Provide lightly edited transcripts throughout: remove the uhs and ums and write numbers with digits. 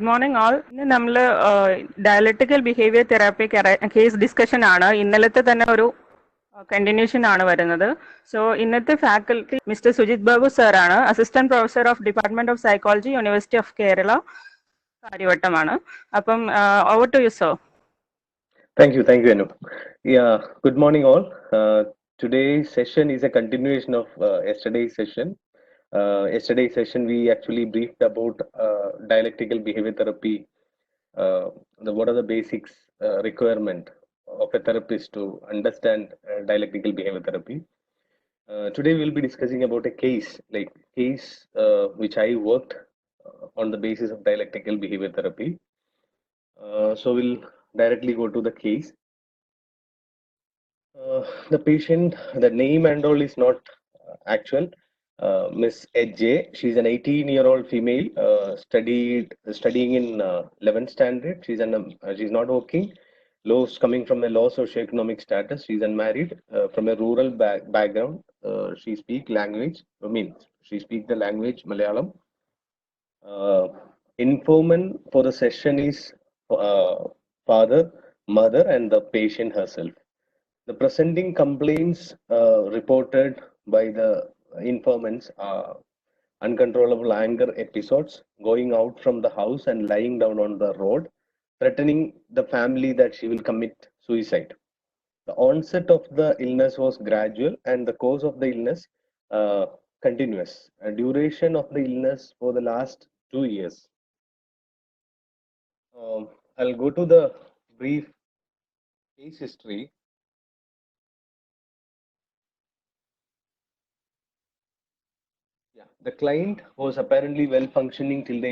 Morning all. ഇന്ന് നമ്മൾ dialectical behaviour therapy case discussion ആണ്. ഇന്നലത്തെ തന്നെ ഒരു കണ്ടിന്യൂഷൻ ആണ് വരുന്നത്. സോ ഇന്നത്തെ faculty Mr Sujith Babu sir ആണ്, assistant professor of department of psychology, university of Kerala, കാര്യവട്ടമാണ്. അപ്പം over to you sir. Thank you, Anu. Yeah, good morning all. Today's session is a continuation of yesterday's session. Yesterday's session we actually briefed about dialectical behavior therapy. What are the basics requirement of a therapist to understand dialectical behavior therapy? Today we'll be discussing about a case which I worked on the basis of dialectical behavior therapy. So we'll directly go to the case. The patient, the name and all is not actual. Miss H.J. She's an 18-year-old female, studying in 11th standard. She's not working. Coming from a low socioeconomic status. She's unmarried, from a rural background. She speaks the language Malayalam. Informant for the session is father, mother, and the patient herself. The presenting complaints reported by the informants are uncontrollable anger episodes, going out from the house and lying down on the road, threatening the family that she will commit suicide. The onset of the illness was gradual and the course of the illness continuous. A duration of the illness for the last 2 years. I'll go to the brief case history. The client was apparently well functioning till the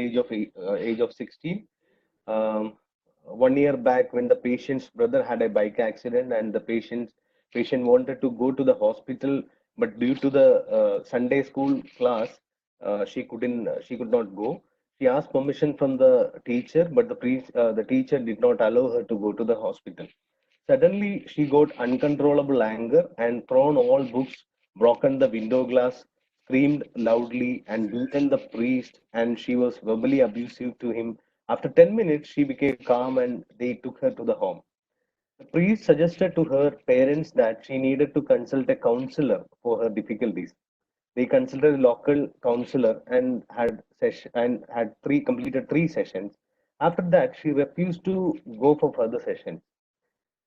age of 16. 1 year back, when the patient's brother had a bike accident and the patient wanted to go to the hospital, but due to the Sunday school class, she could not go. She asked permission from the teacher, but the teacher did not allow her to go to the hospital. Suddenly, she got uncontrollable anger and thrown all books, broken the window glass, screamed loudly, and beaten the priest, and she was verbally abusive to him. After 10 minutes, she became calm and they took her to the home. The priest suggested to her parents that she needed to consult a counselor for her difficulties. They consulted a local counselor and completed 3 sessions. After that, she refused to go for further sessions.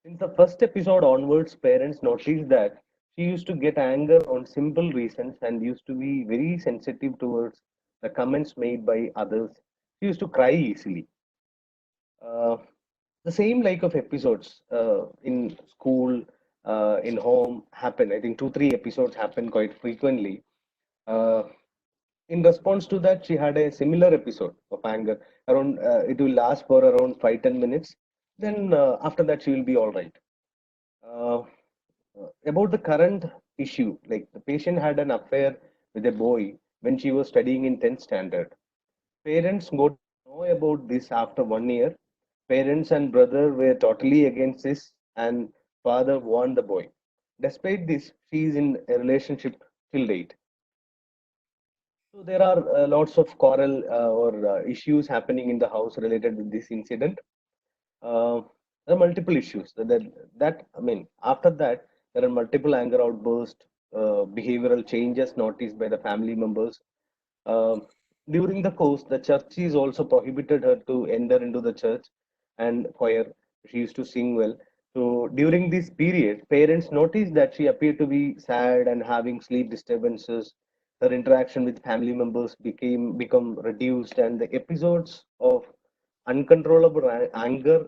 Since the first episode onwards, parents noticed that she used to get anger on simple reasons and used to be very sensitive towards the comments made by others. She used to cry easily. Uh, the same like of episodes in school, in home happen. I think 2-3 episodes happen quite frequently. Uh, in response to that, she had a similar episode of anger. It will last for around 5-10 minutes. Then after that, she will be all right. Uh, about the current issue, like the patient had an affair with a boy when she was studying in 10th standard. Parents got to know about this after 1 year. Parents and brother were totally against this, and father warned the boy. Despite this, she is in a relationship till date. So there are lots of quarrel or issues happening in the house related with this incident. Uh, there are multiple issues after that there are multiple anger outbursts, behavioral changes noticed by the family members. Um During the course, the church is also prohibited her to enter into the church and choir. She used to sing well. So during this period, parents noticed that she appeared to be sad and having sleep disturbances. Her interaction with family members become reduced, and the episodes of uncontrollable anger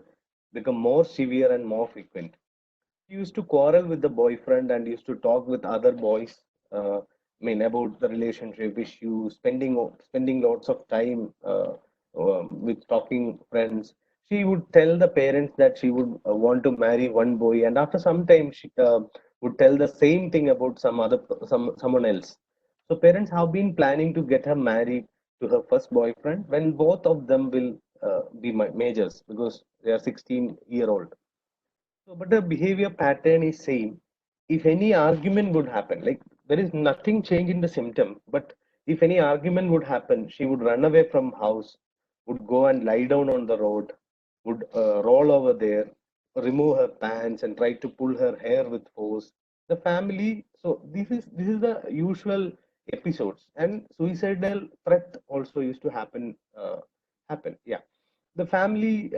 become more severe and more frequent. She used to quarrel with the boyfriend and used to talk with other boys. About the relationship issues, spending lots of time with talking friends. She would tell the parents that she would want to marry one boy, and after some time, she would tell the same thing about someone else. So parents have been planning to get her married to her first boyfriend when both of them will be majors because they are 16-year-old. So, but the behavior pattern is same. If any argument would happen, like there is nothing change in the symptom, but if any argument would happen, she would run away from house. would go and lie down on the road, would roll over there, remove her pants, and try to pull her hair with force. The family. So this is the usual episodes, and suicidal threat also used to happen. Yeah, the family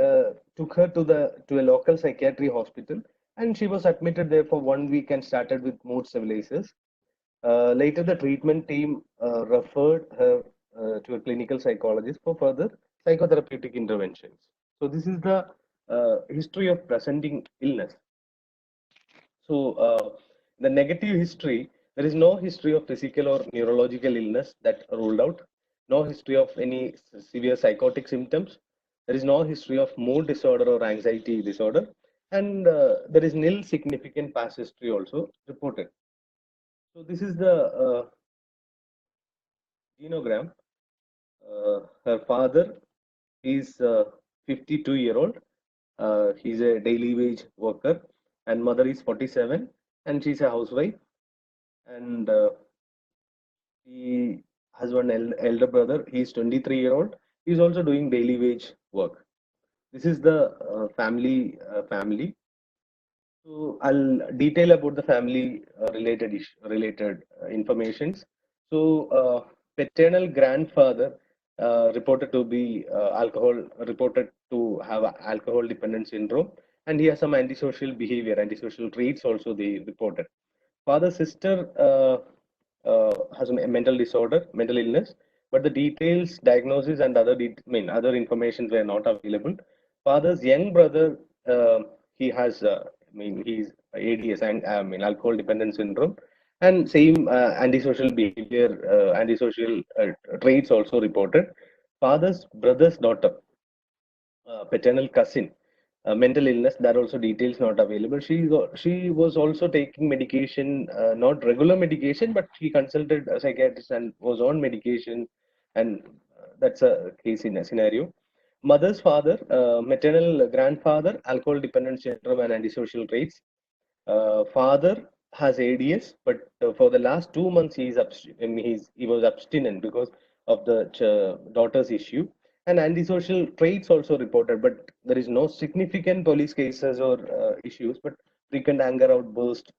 took her to a local psychiatry hospital, and she was admitted there for 1 week and started with mood stabilizers. Later, the treatment team referred her to a clinical psychologist for further psychotherapeutic interventions. So, this is the history of presenting illness. So, the negative history, there is no history of physical or neurological illness that ruled out, no history of any severe psychotic symptoms, there is no history of mood disorder or anxiety disorder, and there is nil significant past history also reported. So, this is the genogram. Her father is 52-year-old. He's a daily wage worker, and mother is 47, and she's a housewife. And he has one elder brother. He's 23-year-old. He's also doing daily wage work. This is the family. So I'll detail about the family related informations. So paternal grandfather reported to be reported to have alcohol dependent syndrome, and he has some antisocial behavior, antisocial traits also they reported. Father's sister has a mental disorder, mental illness, but the details, diagnosis, and other information were not available. Father's young brother, he has, he's ADS, and alcohol dependence syndrome, and same antisocial behavior, antisocial traits also reported. Father's brother's daughter, paternal cousin, mental illness, that also details not available. She was also taking medication, not regular medication, but she consulted a psychiatrist and was on medication, and that's a case in a scenario. Mother's father, maternal grandfather, alcohol dependent syndrome and antisocial traits. Father has ADS, but for the last 2 months he was abstinent because of the daughter's issue. And antisocial traits also reported, but there is no significant police cases or issues. But frequent anger outburst,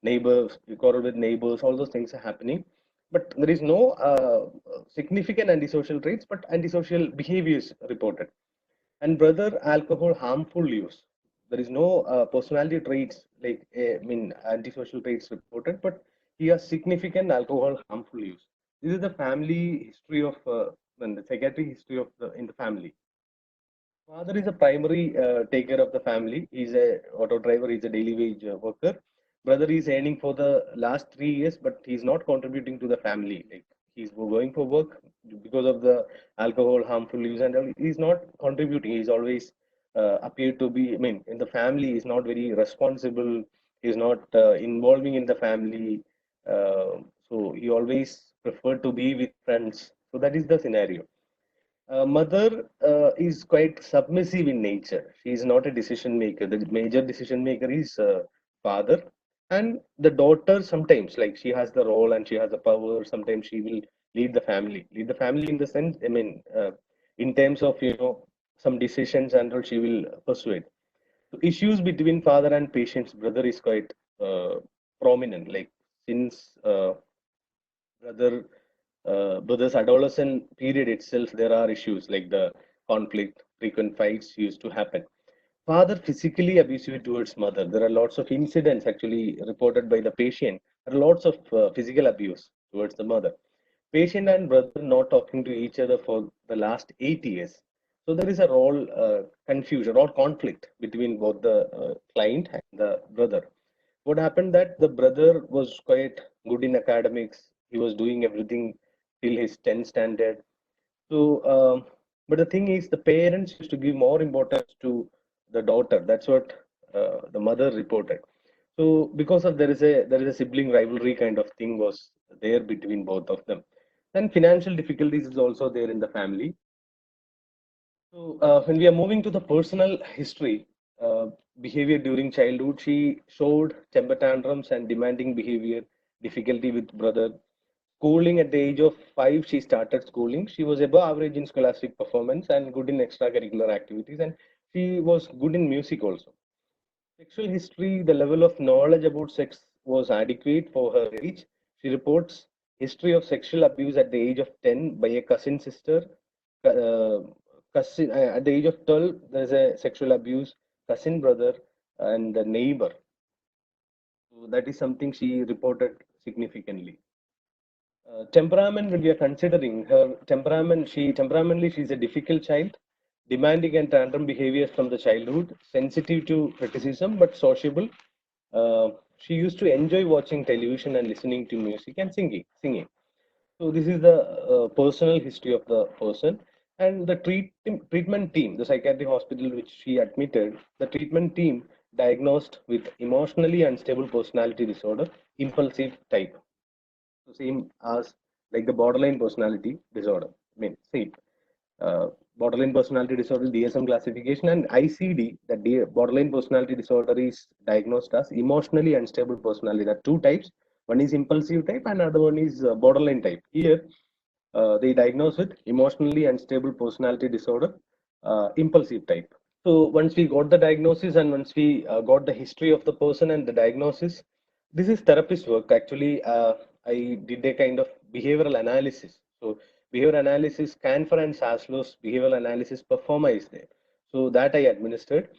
neighbors, quarrel with neighbors, all those things are happening. But there is no significant antisocial traits, but antisocial behaviors reported. And brother, alcohol harmful use, there is no personality traits like antisocial traits reported, but he has significant alcohol harmful use. This is the family history of the psychiatric history of the in the family. Father is a primary taker of the family. He's a auto driver. He's a daily wage worker. Brother is earning for the last 3 years, but he's not contributing to the family. Like, he's going for work because of the alcohol harmful use, and all. He's not contributing. He's always appeared to be. I mean, in the family, he's not very responsible. He's not involving in the family. So he always preferred to be with friends. So that is the scenario. Mother is quite submissive in nature. She is not a decision maker. The major decision maker is father, and the daughter sometimes, like, she has the role and she has the power. Sometimes she will lead the family. Lead the family in the sense, in terms of some decisions and all, she will persuade. So issues between father and patient's brother is quite prominent. Like, since brother brother's adolescent period itself, there are issues like the conflict, frequent fights used to happen. Father physically abusive towards mother. There are lots of incidents actually reported by the patient. There are lots of physical abuse towards the mother. Patient and brother not talking to each other for the last 8 years. So there is a role confusion or conflict between both the client and the brother. What happened that the brother was quite good in academics. He was doing everything till his 10th standard. So, but the thing is, the parents used to give more importance to the daughter. That's what the mother reported. So, because of there is a sibling rivalry kind of thing was there between both of them. Then financial difficulties is also there in the family. So, when we are moving to the personal history, behavior during childhood, she showed temper tantrums and demanding behavior, difficulty with brother. schooling at the age of 5, she started schooling. She was above average in scholastic performance and good in extracurricular activities, and she was good in music also. Sexual history, the level of knowledge about sex was adequate for her age. She reports history of sexual abuse at the age of 10 by a cousin sister. Uh, at the age of 12, there's a sexual abuse, cousin brother, and a neighbor. So that is something she reported significantly. Temperament, when we are considering her temperament, temperamentally she's a difficult child, demanding and tantrum behaviors from the childhood, sensitive to criticism but sociable. She used to enjoy watching television and listening to music and singing. So this is the personal history of the person. And the treatment team, the psychiatric hospital which she admitted, the treatment team diagnosed with emotionally unstable personality disorder, impulsive type. So same as like the borderline personality disorder. I mean, same. Borderline personality disorder DSM classification, and ICD, that borderline personality disorder is diagnosed as emotionally unstable personality. There are two types. One is impulsive type, and another one is borderline type. Here, they diagnose with emotionally unstable personality disorder, impulsive type. So once we got the diagnosis and once we got the history of the person and the diagnosis, this is therapist work. Actually, I did a kind of behavioral analysis. So behavioral analysis, Canfor and Saslow's behavioral analysis performa is there. So that I administered.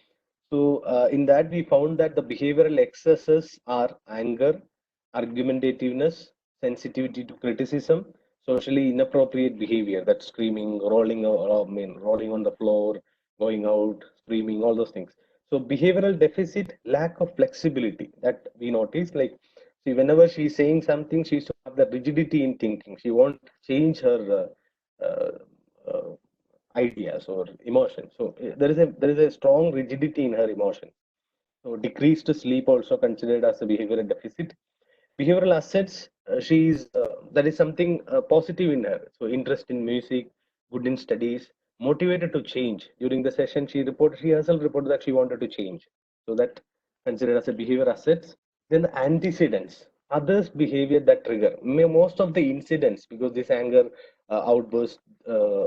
So in that we found that the behavioral excesses are anger, argumentativeness, sensitivity to criticism, socially inappropriate behavior, that's screaming, rolling on the floor, going out, screaming, all those things. So behavioral deficit, lack of flexibility that we notice. Like, see, whenever she's saying something, she used to have the rigidity in thinking. She won't change her ideas or emotions. So there is a strong rigidity in her emotion. So decreased sleep also considered as a behavioral deficit. Behavioral assets, that is something positive in her. So interest in music, good in studies, motivated to change. During the session, she herself reported that she wanted to change. So that considered as a behavior assets. Then the antecedents, others' behavior that trigger. Most of the incidents, because this anger outburst,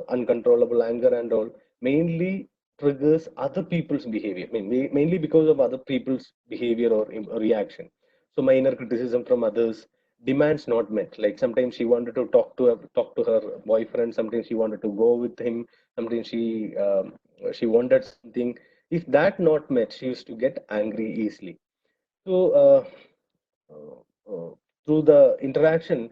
uncontrollable anger and all, mainly triggers other people's behavior. I mean, mainly because of other people's behavior or reaction. So minor criticism from others, demands not met. Like sometimes she wanted to talk to her boyfriend. Sometimes she wanted to go with him. Sometimes she wanted something. If that not met, she used to get angry easily. So through the interaction,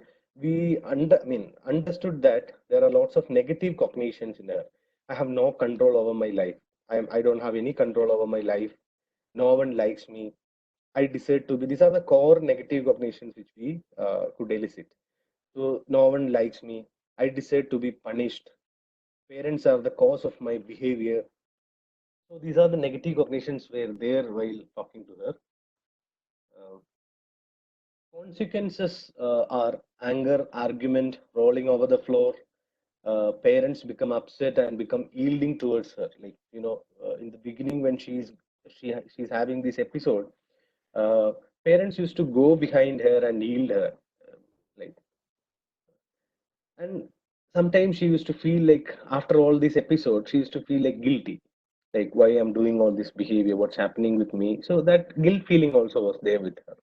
understood that there are lots of negative cognitions in her. I have no control over my life. I don't have any control over my life. No one likes me. I decide to be. These are the core negative cognitions which we could elicit. So no one likes me. I decide to be punished. Parents are the cause of my behavior. So these are the negative cognitions were there while talking to her. Uh, Consequences are anger, argument, rolling over the floor. Parents become upset and become yielding towards her. Like in the beginning when she's having this episode, uh, parents used to go behind her and yield her. Like, and sometimes she used to feel like after all these episodes, she used to feel like guilty. Like why I'm doing all this behavior, what's happening with me. So that guilt feeling also was there with her.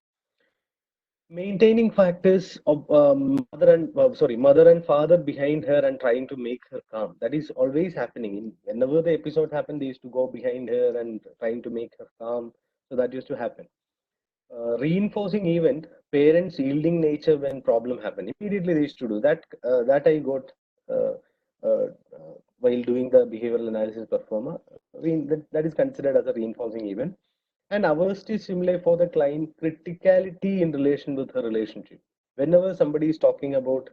Maintaining factors of mother and father behind her and trying to make her calm. That is always happening. Whenever the episode happened, they used to go behind her and trying to make her calm. So that used to happen. Reinforcing event, parents yielding nature when problem happen. Immediately they used to do that. That I got uh, uh, while doing the behavioral analysis performer. That is considered as a reinforcing event. And aversive stimuli for the client, criticality in relation with her relationship. Whenever somebody is talking about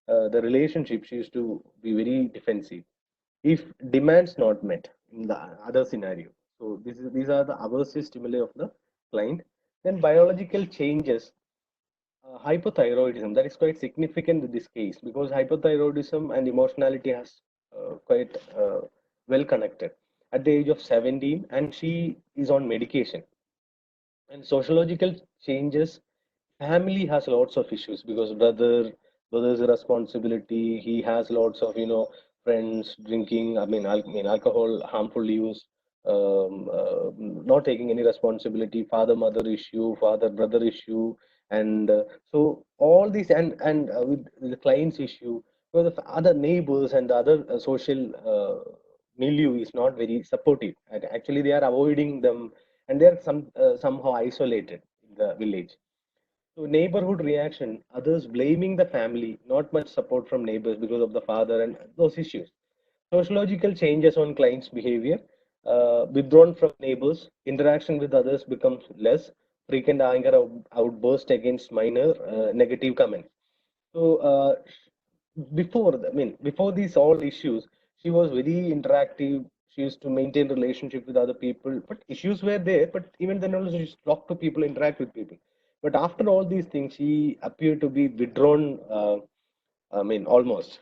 the relationship, she used to be very defensive. If demands not met in the other scenario. So these are the aversive stimuli of the client. Then biological changes, hypothyroidism, that is quite significant in this case because hypothyroidism and emotionality has quite well connected. At the age of 17, and she is on medication. And sociological changes, family has lots of issues because brother brother's responsibility. He has lots of, friends drinking. Alcohol, harmful use, not taking any responsibility. Father mother issue, father brother issue, and so all these, and with the client's issue, the other neighbors and the other social milieu is not very supportive. And actually, they are avoiding them, and they are somehow isolated in the village. So neighborhood reaction, others blaming the family, not much support from neighbors because of the father and those issues. Sociological changes on clients' behavior, withdrawn from neighbors, interaction with others becomes less, frequent anger outburst against minor negative comments. So before these all issues, she was very interactive. She used to maintain relationship with other people, but issues were there. But even then, also she used to talk to people, interact with people. But after all these things, she appeared to be withdrawn. Almost.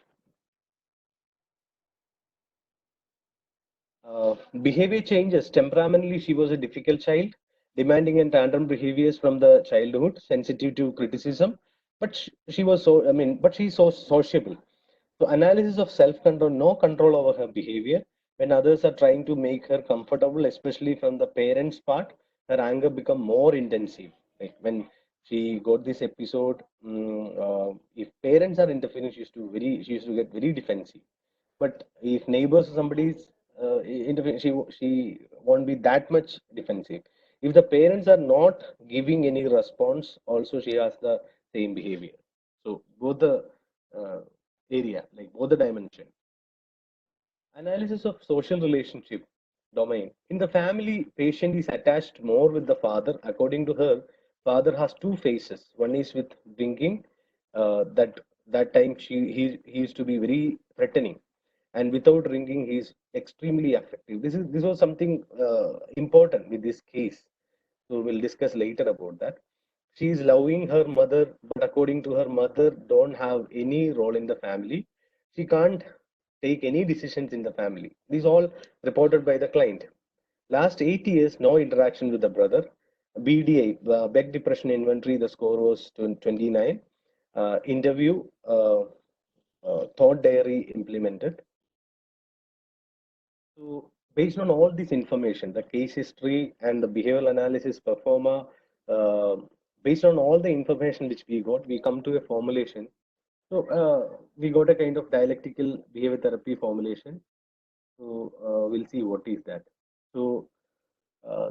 Behavior changes. Temperamentally, she was a difficult child, demanding and tantrum behaviors from the childhood, sensitive to criticism. But she was so. But she's so sociable. So analysis of self-control, no control over her behavior. When others are trying to make her comfortable, especially from the parents' part, her anger become more intensive. Like when she got this episode, if parents are interfering, she used to get very defensive. But if neighbors or somebody's interfering, she won't be that much defensive. If the parents are not giving any response, also she has the same behavior. So both the uh, area, like both the dimension. Analysis of social relationship domain. In the family, patient is attached more with the father. According to her, father has two faces. One is with drinking. That time he used to be very threatening, and without drinking, he is extremely effective. This was something important with this case. So we'll discuss later about that. She is loving her mother, but according to her mother, don't have any role in the family. She can't take any decisions in the family. These all reported by the client. Last 8 years, no interaction with the brother. BDI, Beck Depression Inventory, the score was 29. Interview, thought diary implemented. So, based on all this information, the case history and the behavioral analysis performer, uh, based on all the information which we got, we come to a formulation. So, we got a kind of dialectical behavior therapy formulation. So, we'll see what is that. So,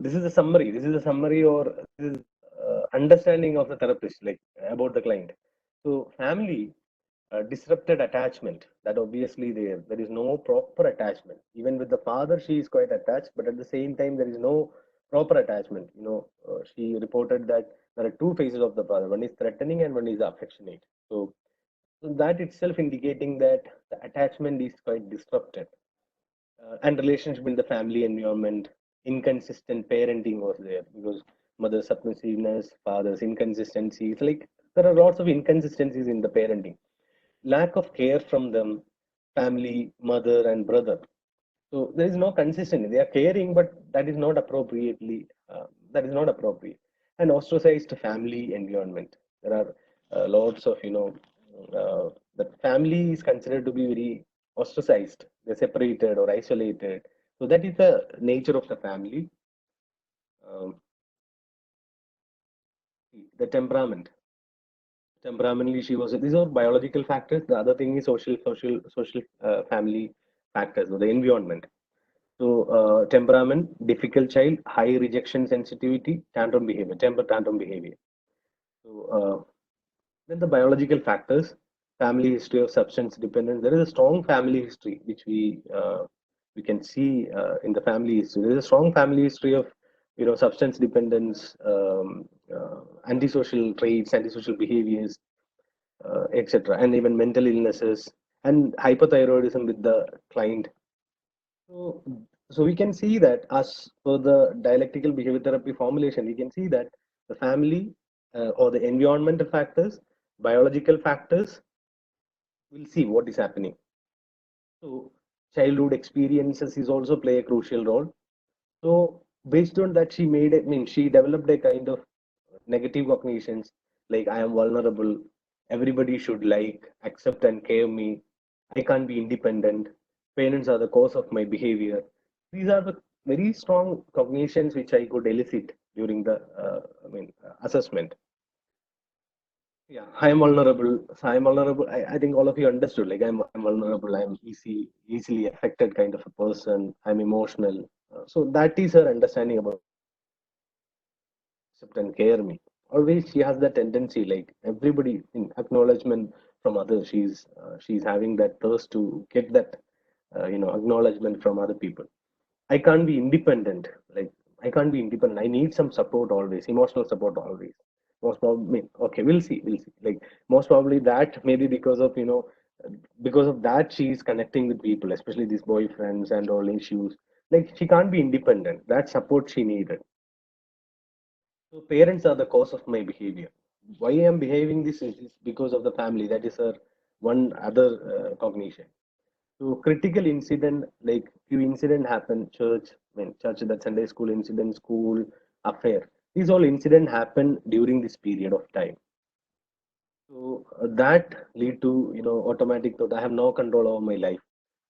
this is a summary. This is a summary or this is understanding of the therapist, like about the client. So, family disrupted attachment, that obviously there is no proper attachment. Even with the father she is quite attached, but at the same time there is no proper attachment. She reported that there are two phases of the father, one is threatening and one is affectionate. So that itself indicating that the attachment is quite disrupted. And relationship in the family environment, inconsistent parenting was there because mother's submissiveness, father's inconsistency. It's like there are lots of inconsistencies in the parenting, lack of care from them, family, mother, and brother. So there is no consistency. They are caring, but that is not appropriately. That is not appropriate. And ostracized family environment. There are lots of the family is considered to be very ostracized. They're separated or isolated. So that is the nature of the family. Um, the temperament. Temperamentally, she was. These are biological factors. The other thing is social, family factors or the environment. So, temperament, difficult child, high rejection sensitivity, tantrum behavior. So, then the biological factors, family history of substance dependence. There is a strong family history which we can see in the family history. There is a strong family history of substance dependence, antisocial traits, antisocial behaviors, etc., and even mental illnesses and hypothyroidism with the client. So, so we can see that as per the dialectical behavior therapy formulation, we can see that the family or the environmental factors, biological factors, will see what is happening. So, childhood experiences is also play a crucial role. So, based on that, she developed a kind of negative cognitions like I am vulnerable, everybody should like, accept, and care me. I can't be independent. Parents are the cause of my behavior. These are the very strong cognitions which I could elicit during the assessment. Yeah, I'm vulnerable. So I'm vulnerable. I think all of you understood. Like I'm vulnerable. I'm easily affected kind of a person. I'm emotional. So that is her understanding about accept and care me. Always she has that tendency, like everybody in acknowledgement from others. She's having that thirst to get that acknowledgement from other people. I can't be independent. Like I can't be independent. I need some support always, emotional support always. Most probably, okay, we'll see. Like most probably that maybe because of because of that she's connecting with people, especially these boyfriends and all issues. Like she can't be independent. That support she needed. So parents are the cause of my behavior. Why I am behaving this is because of the family. That is her one other cognition. So critical incident, like few incident happen, church, church, that Sunday school incident, school affair. These all incident happen during this period of time. So that lead to automatic thought. I have no control over my life.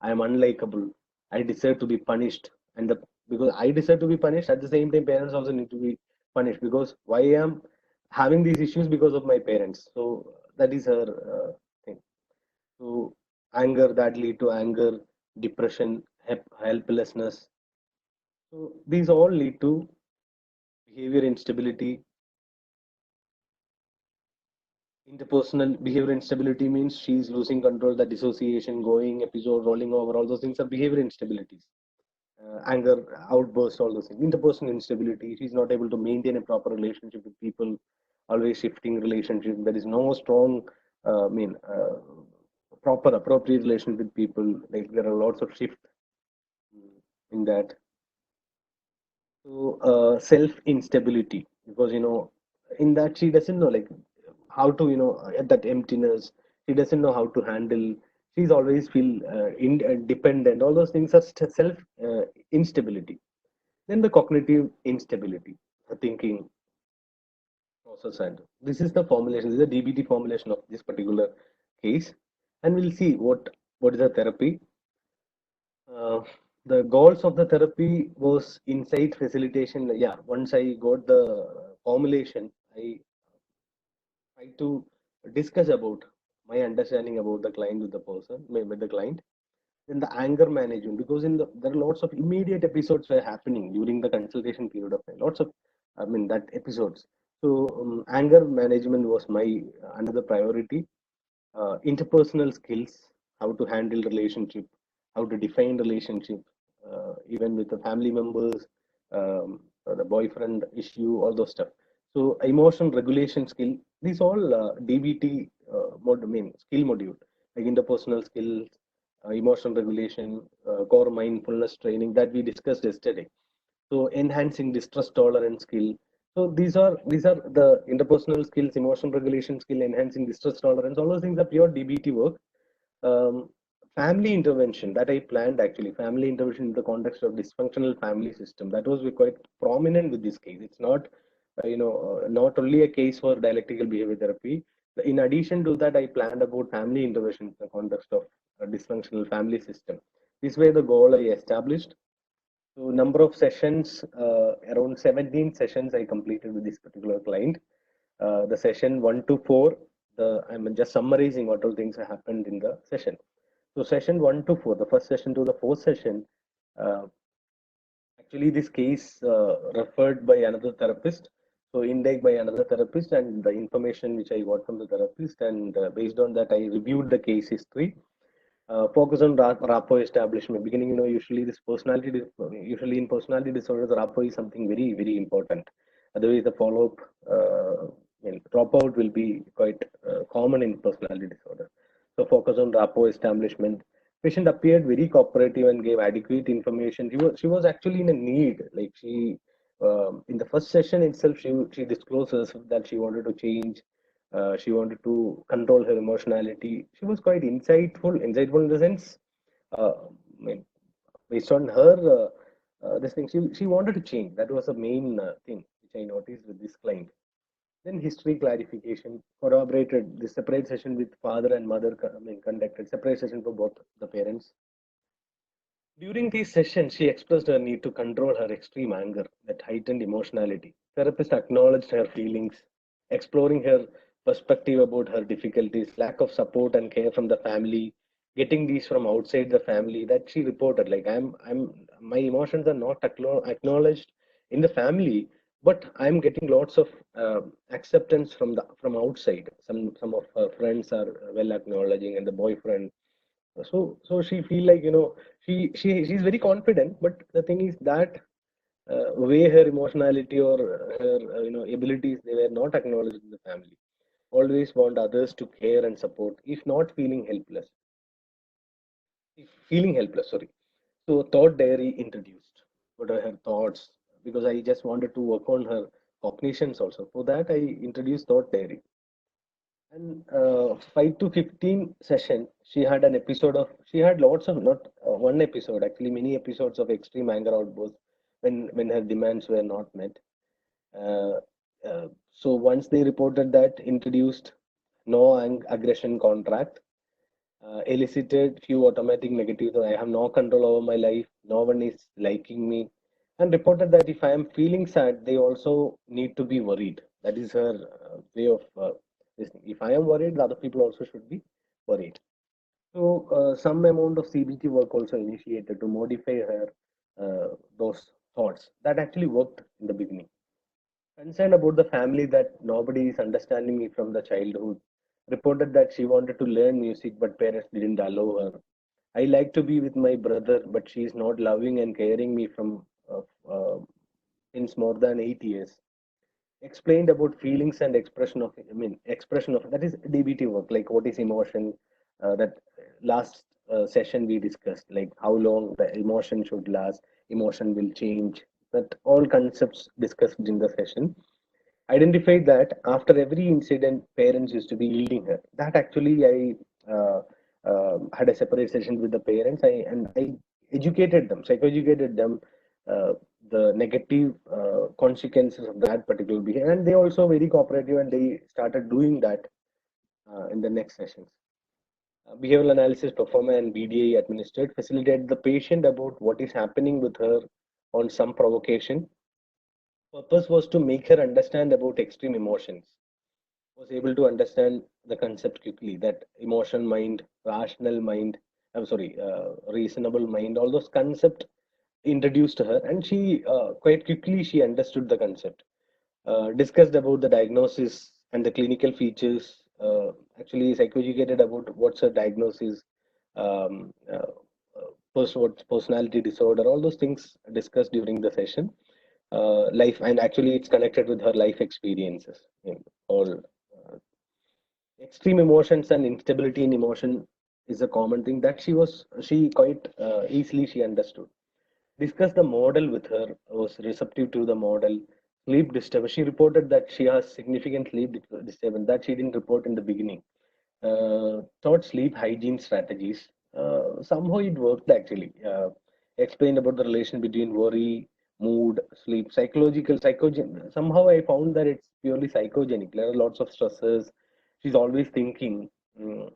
I am unlikable. I deserve to be punished, and because I deserve to be punished, at the same time, parents also need to be punished because why I am having these issues because of my parents. So that is her thing. So anger that lead to anger, depression, helplessness. So these all lead to behavior instability. Interpersonal behavior instability means she's losing control, the dissociation, going episode, rolling over, all those things are behavior instabilities. Anger, outburst, all those things. Interpersonal instability, she's not able to maintain a proper relationship with people, always shifting relationship. There is no strong, proper, appropriate relationship with people. Like there are lots of shift in that. So self instability, because in that she doesn't know like how to at that emptiness, she doesn't know how to handle. She's always feel dependent. All those things are self instability. Then the cognitive instability, the thinking process, and this is the formulation. This is the DBT formulation of this particular case, and we'll see what is the therapy. Uh, the goals of the therapy was insight facilitation. Yeah, once I got the formulation, I tried to discuss about my understanding about the client with the person, with the client. Then the anger management, because there are lots of immediate episodes were happening during the consultation period of time. Lots of, that episodes. So anger management was my another priority. Interpersonal skills, how to handle relationship, how to define relationship, even with the family members, the boyfriend issue, all those stuff. So emotion regulation skill, these all DBT skill module, like interpersonal skills, emotion regulation, core mindfulness training that we discussed yesterday. So enhancing distress tolerance skill. So these are the interpersonal skills, emotion regulation skill, enhancing distress tolerance. All those things are pure DBT work. Um, Family intervention that I planned, actually, family intervention in the context of dysfunctional family system, that was quite prominent with this case. It's not not only a case for dialectical behavior therapy. In addition to that, I planned about family intervention in the context of a dysfunctional family system. This way the goal I established. So number of sessions, around 17 sessions I completed with this particular client. The session 1 to 4, I'm just summarizing what all things happened in the session. So session 1 to 4, the first session to the fourth session, uh, actually this case referred by another therapist. So intake by another therapist, and the information which I got from the therapist, and based on that I reviewed the case history. Focus on rapport establishment. Beginning, usually usually in personality disorders, rapport is something very, very important. Otherwise, the follow-up, dropout will be quite common in personality disorder. So, focus on rapport establishment. Patient appeared very cooperative and gave adequate information. She was actually in a need. Like in the first session itself, she disclosed herself that she wanted to change, she wanted to control her emotionality. She was quite insightful in the sense, I mean, based on her this thing, she wanted to change. That was the main thing which I noticed with this client. Then history clarification, corroborated the separate session with father and mother, conducted separate session for both the parents. During these sessions, she expressed her need to control her extreme anger, that heightened emotionality. Therapist acknowledged her feelings, exploring her perspective about her difficulties, lack of support and care from the family, getting these from outside the family. That she reported, like my emotions are not acknowledged in the family, but I'm getting lots of acceptance from outside. Some of her friends are well acknowledging, and the boyfriend, so she feel like, she's very confident, but the thing is that way her emotionality or her abilities, they were not acknowledged in the family. Always want others to care and support, if feeling helpless, sorry. So thought diary introduced, what are her thoughts, because I just wanted to work on her cognitions also. For that I introduced thought diary. And 5 to 15 session, she had lots of, not one episode, actually many episodes of extreme anger outbursts when her demands were not met. Uh, so once they reported that, introduced no aggression contract, elicited few automatic negatives. I have no control over my life. No one is liking me, and reported that if I am feeling sad, they also need to be worried. That is her way of listening. If I am worried, the other people also should be worried. So some amount of CBT work also initiated to modify her those thoughts. That actually worked in the beginning. Concerned about the family, that nobody is understanding me from the childhood. Reported that she wanted to learn music, but parents didn't allow her. I like to be with my brother, but she is not loving and caring me from since more than 8 years. Explained about feelings and expression of, that is DBT work, like what is emotion. That last session we discussed, like how long the emotion should last, emotion will change. That all concepts discussed in the session. Identified that after every incident, parents used to be yielding her. That actually I had a separate session with the parents. I educated them, psychoeducated them, uh, the negative consequences of that particular behavior, and they also very cooperative, and they started doing that in the next sessions. Behavioral analysis performed and BDA administered, facilitated the patient about what is happening with her on some provocation. Purpose was to make her understand about extreme emotions, was able to understand the concept quickly, that emotion mind, rational mind, I'm sorry, reasonable mind, all those concepts introduced to her, and she quite quickly she understood the concept. Discussed about the diagnosis and the clinical features. Actually, psychoeducated about what's a diagnosis, um, uh, what's personality disorder, all those things discussed during the session. Life, and actually it's connected with her life experiences. All extreme emotions and instability in emotion is a common thing that she quite easily she understood. Discussed the model with her, was receptive to the model. Sleep disturbance, she reported that she has significant sleep disturbance that she didn't report in the beginning. Thought sleep hygiene strategies, somehow it worked actually. Explained about the relation between worry, mood, sleep, somehow I found that it's purely psychogenic. There are lots of stresses. She's always thinking.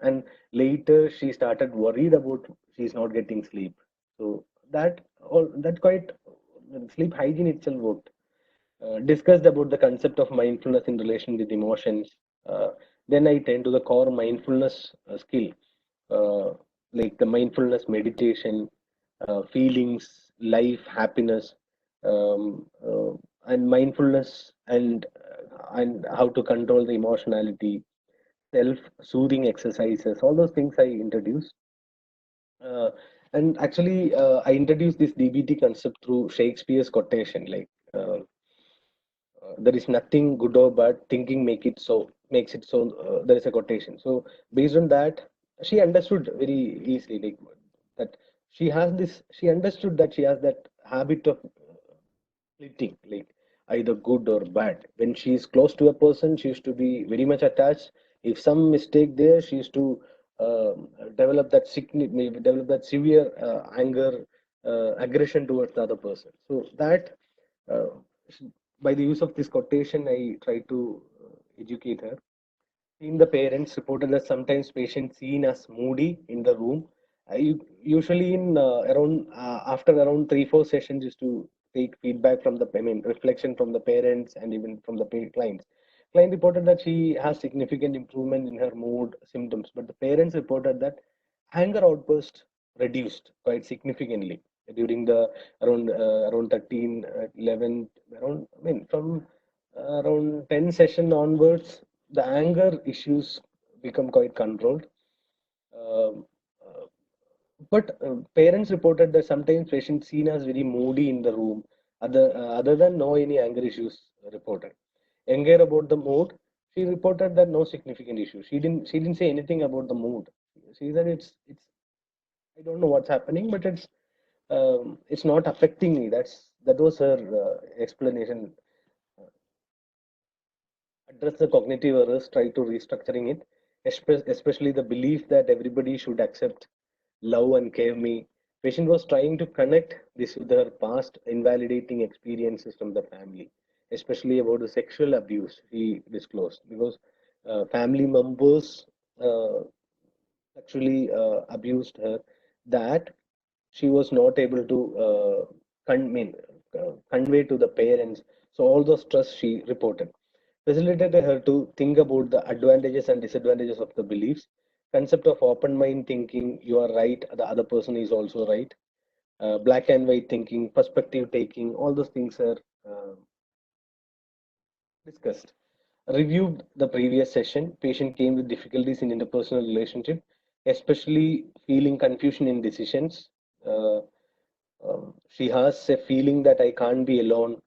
And later she started worried about she's not getting sleep. So that quite sleep hygiene itself worked. Discussed about the concept of mindfulness in relation with emotions. Uh, then I tend to the core mindfulness skill, uh, like the mindfulness meditation, feelings, life, happiness, and mindfulness, and how to control the emotionality, self-soothing exercises. All those things I introduced. Uh, and actually, I introduced this DBT concept through Shakespeare's quotation, like. There is nothing good or bad, thinking makes it so. There is a quotation, so based on that, she understood very easily, like that she understood that she has that habit of splitting, like either good or bad. When she is close to a person, she used to be very much attached. If some mistake there, she used to develop that maybe develop that severe anger, aggression towards the other person. So that uh, by the use of this quotation, I try to educate her. Seen the parents reported that sometimes patients seen as moody in the room. Usually in around after around 3-4 sessions used to take feedback from the, I mean, reflection from the parents and even from the clients. Client reported that she has significant improvement in her mood symptoms, but the parents reported that anger outburst reduced quite significantly during the around 13 11 around, I mean, from around 10 session onwards the anger issues become quite controlled. Um, uh, but parents reported that sometimes patients seen as very moody in the room. Other than no any anger issues reported. Younger about the mood, she reported that no significant issue. She didn't say anything about the mood. She said it's I don't know what's happening, but it's not affecting me. That was her explanation. Address the cognitive errors, try to restructuring it, especially the belief that everybody should accept, love, and care me. Patient was trying to connect this with her past invalidating experiences from the family, especially about the sexual abuse he disclosed, because family members uh, sexually abused her, that she was not able to convey to the parents. So all those trust she reported facilitated her to think about the advantages and disadvantages of the beliefs. Concept of open mind thinking, you are right, the other person is also right. Black and white thinking, perspective taking, all those things are uh, discussed. Reviewed the previous session. Patient came with difficulties in interpersonal relationship, especially feeling confusion in decisions. Uh, she has a feeling that I can't be alone,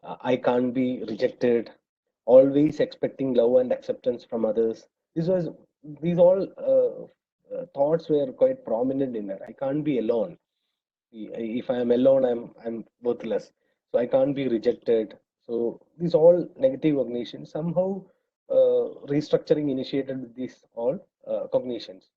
I can't be rejected, always expecting love and acceptance from others. This was these all thoughts were quite prominent in her. I can't be alone. If I am alone, I'm worthless. So I can't be rejected. So these all negative cognitions somehow restructuring initiated with these all cognitions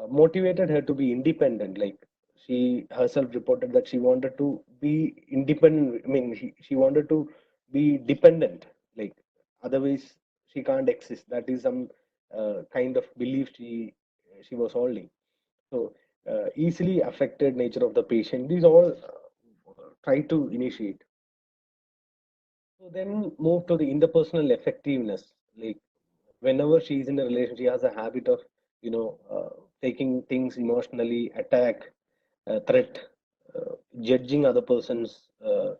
motivated her to be independent. Like she herself reported that she wanted to be independent. I mean, she wanted to be dependent. Like otherwise, she can't exist. That is some kind of belief she was holding. So easily affected nature of the patient. These all try to initiate. So then move to the interpersonal effectiveness. Like whenever she is in a relationship, she has a habit of taking things emotionally, attack, threat, judging other person's uh,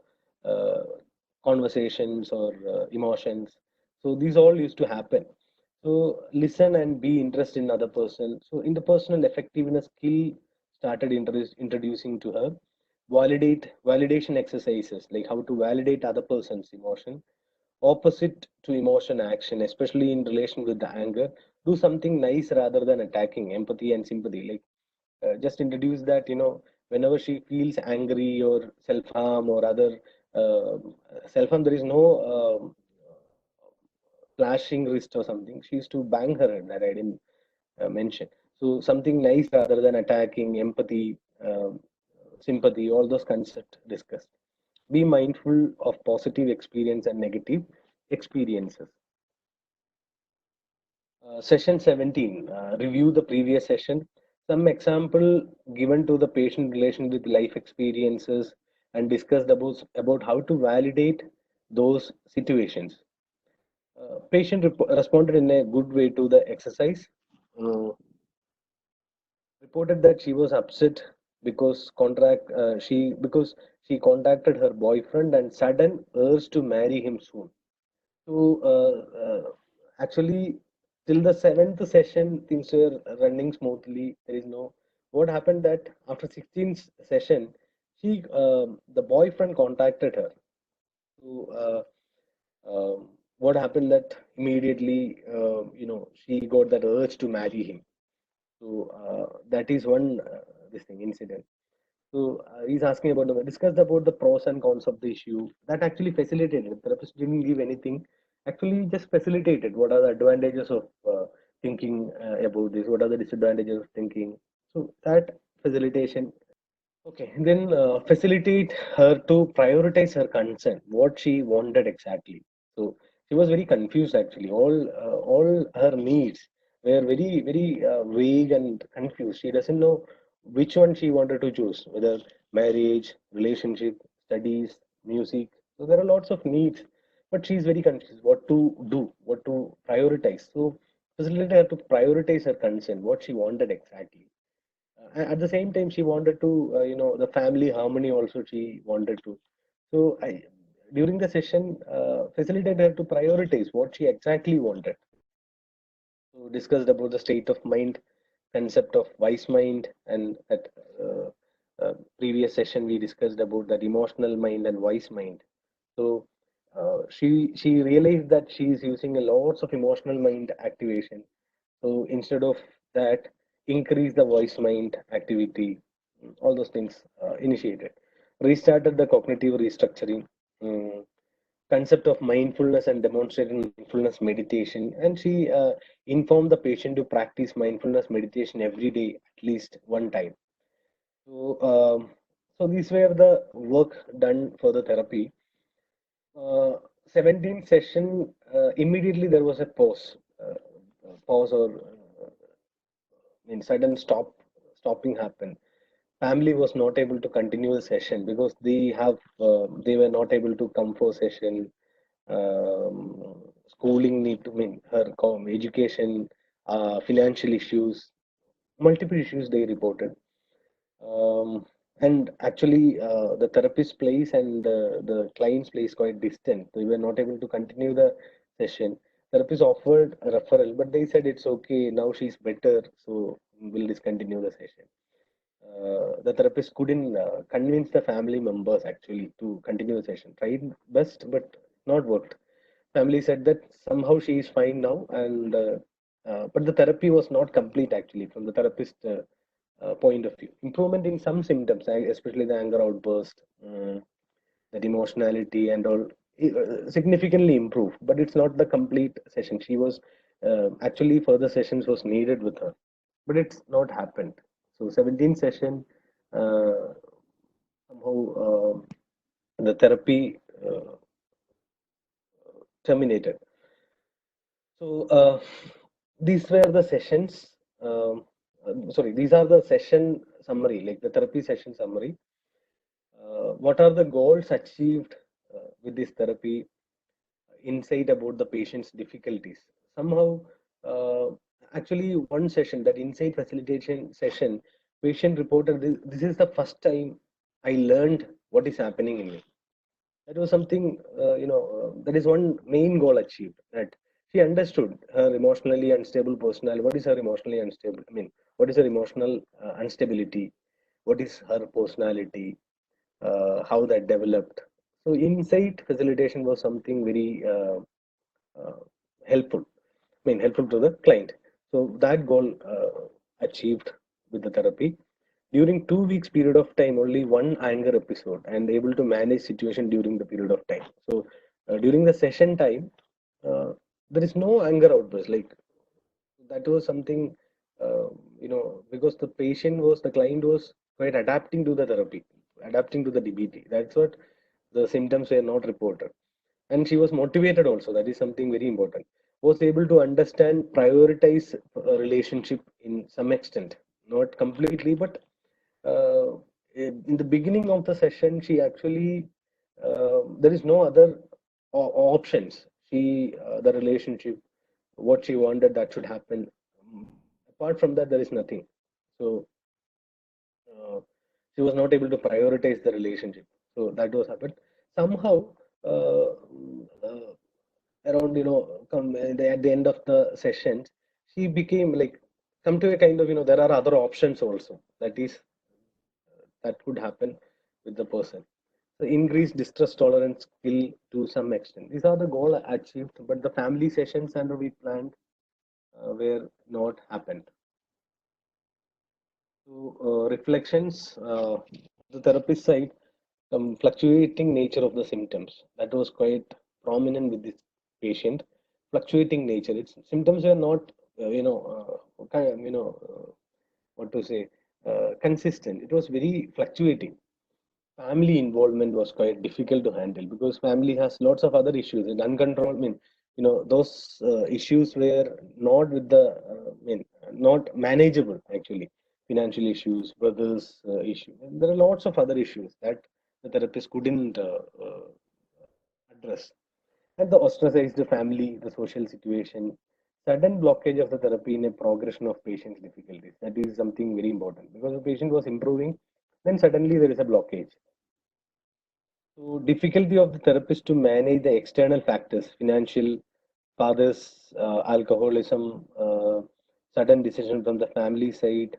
conversations or emotions. So these all used to happen. So listen and be interested in other person. So interpersonal effectiveness skill started introducing to her. Validation exercises, like how to validate other person's emotion. Opposite to emotion action, especially in relation with the anger, do something nice rather than attacking. Empathy and sympathy, like just introduce that, whenever she feels angry or self-harm or other uh, self-harm, there is no flashing wrist or something. She used to bang her head, that I didn't mention. So something nice rather than attacking. Empathy, sympathy, all those concepts discussed. Be mindful of positive experience and negative experiences. Session 17, review the previous session. Some example given to the patient relation with life experiences and discussed about how to validate those situations. Patient responded in a good way to the exercise. Uh, Reported that she was upset because she contacted her boyfriend and sudden urge to marry him soon. So actually, till the seventh session, things were running smoothly. There is no what happened that after 16th session, the boyfriend contacted her. So what happened that immediately, she got that urge to marry him. So that is one this thing incident. So he's asking about discussed about the pros and cons of the issue. That actually facilitated. The therapist didn't give anything. Actually, just facilitated. What are the advantages of thinking about this? What are the disadvantages of thinking? So that facilitation. Okay, and then facilitate her to prioritize her concern, what she wanted exactly. So she was very confused actually. All her needs were very vague and confused. She doesn't know which one she wanted to choose, whether marriage, relationship, studies, music. So there are lots of needs, but she's very confused what to do, what to prioritize. So facilitator had to prioritize her concern, what she wanted exactly. At the same time, she wanted to, the family harmony also she wanted to. So during the session, facilitator had to prioritize what she exactly wanted. So discussed about the state of mind, concept of wise mind, and at previous session we discussed about that emotional mind and wise mind. So she realized that she is using a lots of emotional mind activation. So instead of that, increase the voice mind activity, all those things initiated. Restarted the cognitive restructuring, mm, concept of mindfulness and demonstrated mindfulness meditation. And she informed the patient to practice mindfulness meditation every day, at least one time. So, so these were the work done for the therapy. 17th session, immediately there was a pause or sudden stopping happened. Family was not able to continue the session because they were not able to come for session. Schooling need to mean her education, financial issues, multiple issues they reported. And actually, the therapist place and the client's place quite distant. We were not able to continue the session. Therapist offered a referral, but they said it's okay. Now she's better, so we'll discontinue the session. The therapist couldn't convince the family members actually to continue the session. Tried best, but not worked. Family said that somehow she is fine now, and but the therapy was not complete actually from the therapist point of view. Improvement in some symptoms, especially the anger outburst, that emotionality and all, significantly improved. But it's not the complete session. She was actually further sessions was needed with her, but it's not happened. So 17th session, somehow the therapy terminated. So these were the sessions. Sorry, these are the session summary, like the therapy session summary. What are the goals achieved with this therapy? Insight about the patient's difficulties. Somehow, uh, actually, one session, that insight facilitation session, patient reported this is the first time I learned what is happening in me. That was something, that is one main goal achieved. That she understood her emotionally unstable personality. What is her emotionally unstable? I mean, what is her emotional instability? What is her personality? How that developed. So insight facilitation was something very uh, helpful. I mean, helpful to the client. So that goal achieved with the therapy. During 2 weeks period of time, only one anger episode, and able to manage situation during the period of time. So during the session time, uh, there is no anger outburst. Like that was something, because the client was quite adapting to the therapy, adapting to the DBT. That's what the symptoms were not reported. And she was motivated also. That is something very important. Was able to understand, prioritize a relationship in some extent, not completely, but uh, in the beginning of the session, she actually, there is no other options. The relationship, what she wanted that should happen. Mm, Apart from that, there is nothing. So uh, she was not able to prioritize the relationship. So that was happened. Somehow, uh, uh, around come at the end of the session, she became like come to a kind of there are other options also. That could happen with the person. So increase distress tolerance skill to some extent. These are the goal achieved, but the family sessions and we planned were not happened. So reflections, the therapist side, fluctuating nature of the symptoms. That was quite prominent with this patient. Fluctuating nature. Its symptoms were not, what to say, consistent. It was very fluctuating. Family involvement was quite difficult to handle because family has lots of other issues and uncontrolled. I mean, those issues were not with the not manageable actually. Financial issues, brothers issue, and there are lots of other issues that the therapist couldn't address. And the ostracized family, the social situation, sudden blockage of the therapy in a progression of patient's difficulties, that is something very important, because the patient was improving, then suddenly there is a blockage. So difficulty of the therapist to manage the external factors, financial, father's alcoholism, sudden decision from the family side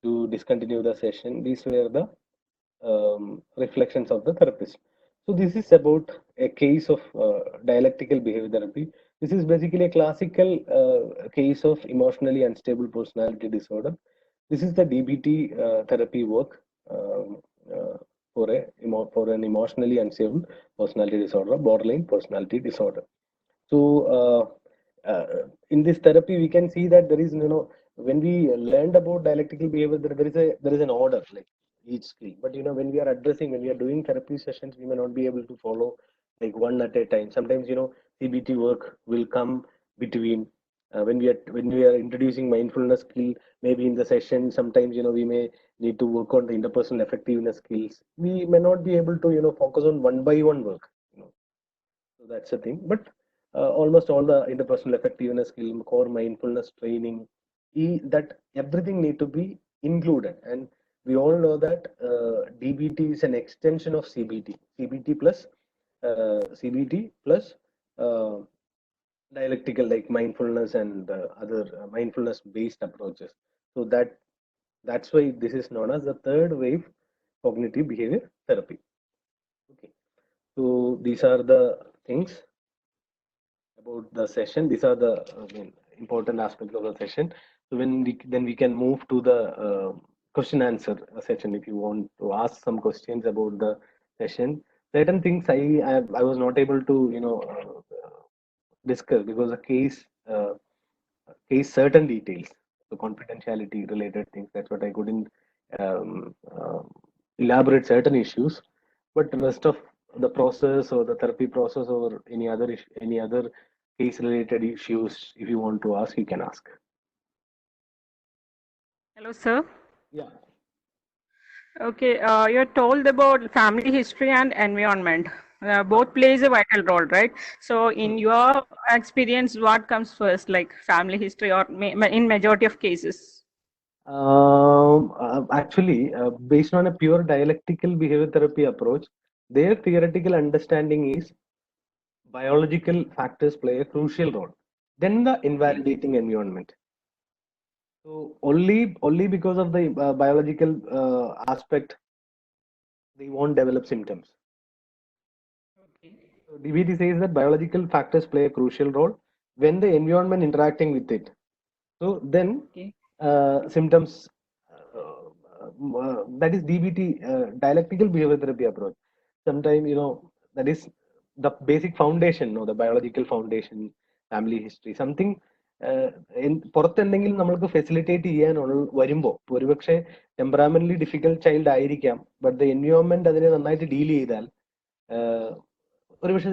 to discontinue the session. These were the reflections of the therapist. So this is about a case of dialectical behavior therapy. This is basically a classical case of emotionally unstable personality disorder. This is the DBT therapy work um, uh, for an emotionally unstable personality disorder, borderline personality disorder. So in this therapy, we can see that there is, when we learned about dialectical behavior, there is an order like each skill. But when we are addressing, when we are doing therapy sessions, we may not be able to follow like one at a time. Sometimes CBT work will come between when we are introducing mindfulness skill. Maybe in the session, sometimes we may need to work on the interpersonal effectiveness skills. We may not be able to focus on one by one work. So that's the thing. But almost all the interpersonal effectiveness skill, core mindfulness training, that everything need to be included. And we all know that DBT is an extension of CBT. CBT plus uh, dialectical, like mindfulness and other mindfulness based approaches. So that's why this is known as the third wave cognitive behavior therapy. Okay. So these are the things about the session. These are the important aspects of the session. So then we can move to the question answer session. If you want to ask some questions about the session, certain things I was not able to discuss because the case certain details, the confidentiality related things. That's what I couldn't um, elaborate certain issues. But the rest of the process or the therapy process or any other case related issues, if you want to ask, you can ask. Hello, sir. Yeah. Okay, you're told about family history and environment. Both plays a vital role, right? So, in your experience, what comes first, like family history, or in majority of cases? Actually, based on a pure dialectical behavior therapy approach, their theoretical understanding is biological factors play a crucial role. Then the invalidating environment. So only because of the biological aspect, they won't develop symptoms. Okay. So DBT says that biological factors play a crucial role when the environment interacting with it. So then Okay. symptoms, that is DBT, dialectical behavior therapy approach. Sometimes, that is the basic foundation, the biological foundation, family history, something പുറത്തെന്തെങ്കിലും നമ്മൾക്ക് facilitate ചെയ്യാൻ വരുമ്പോൾ ഒരുപക്ഷെ ടെമ്പറാമെന്റലി difficult child ആയിരിക്കാം, but the environment അതിനെ നന്നായിട്ട് deal ചെയ്താൽ ഒരുപക്ഷെ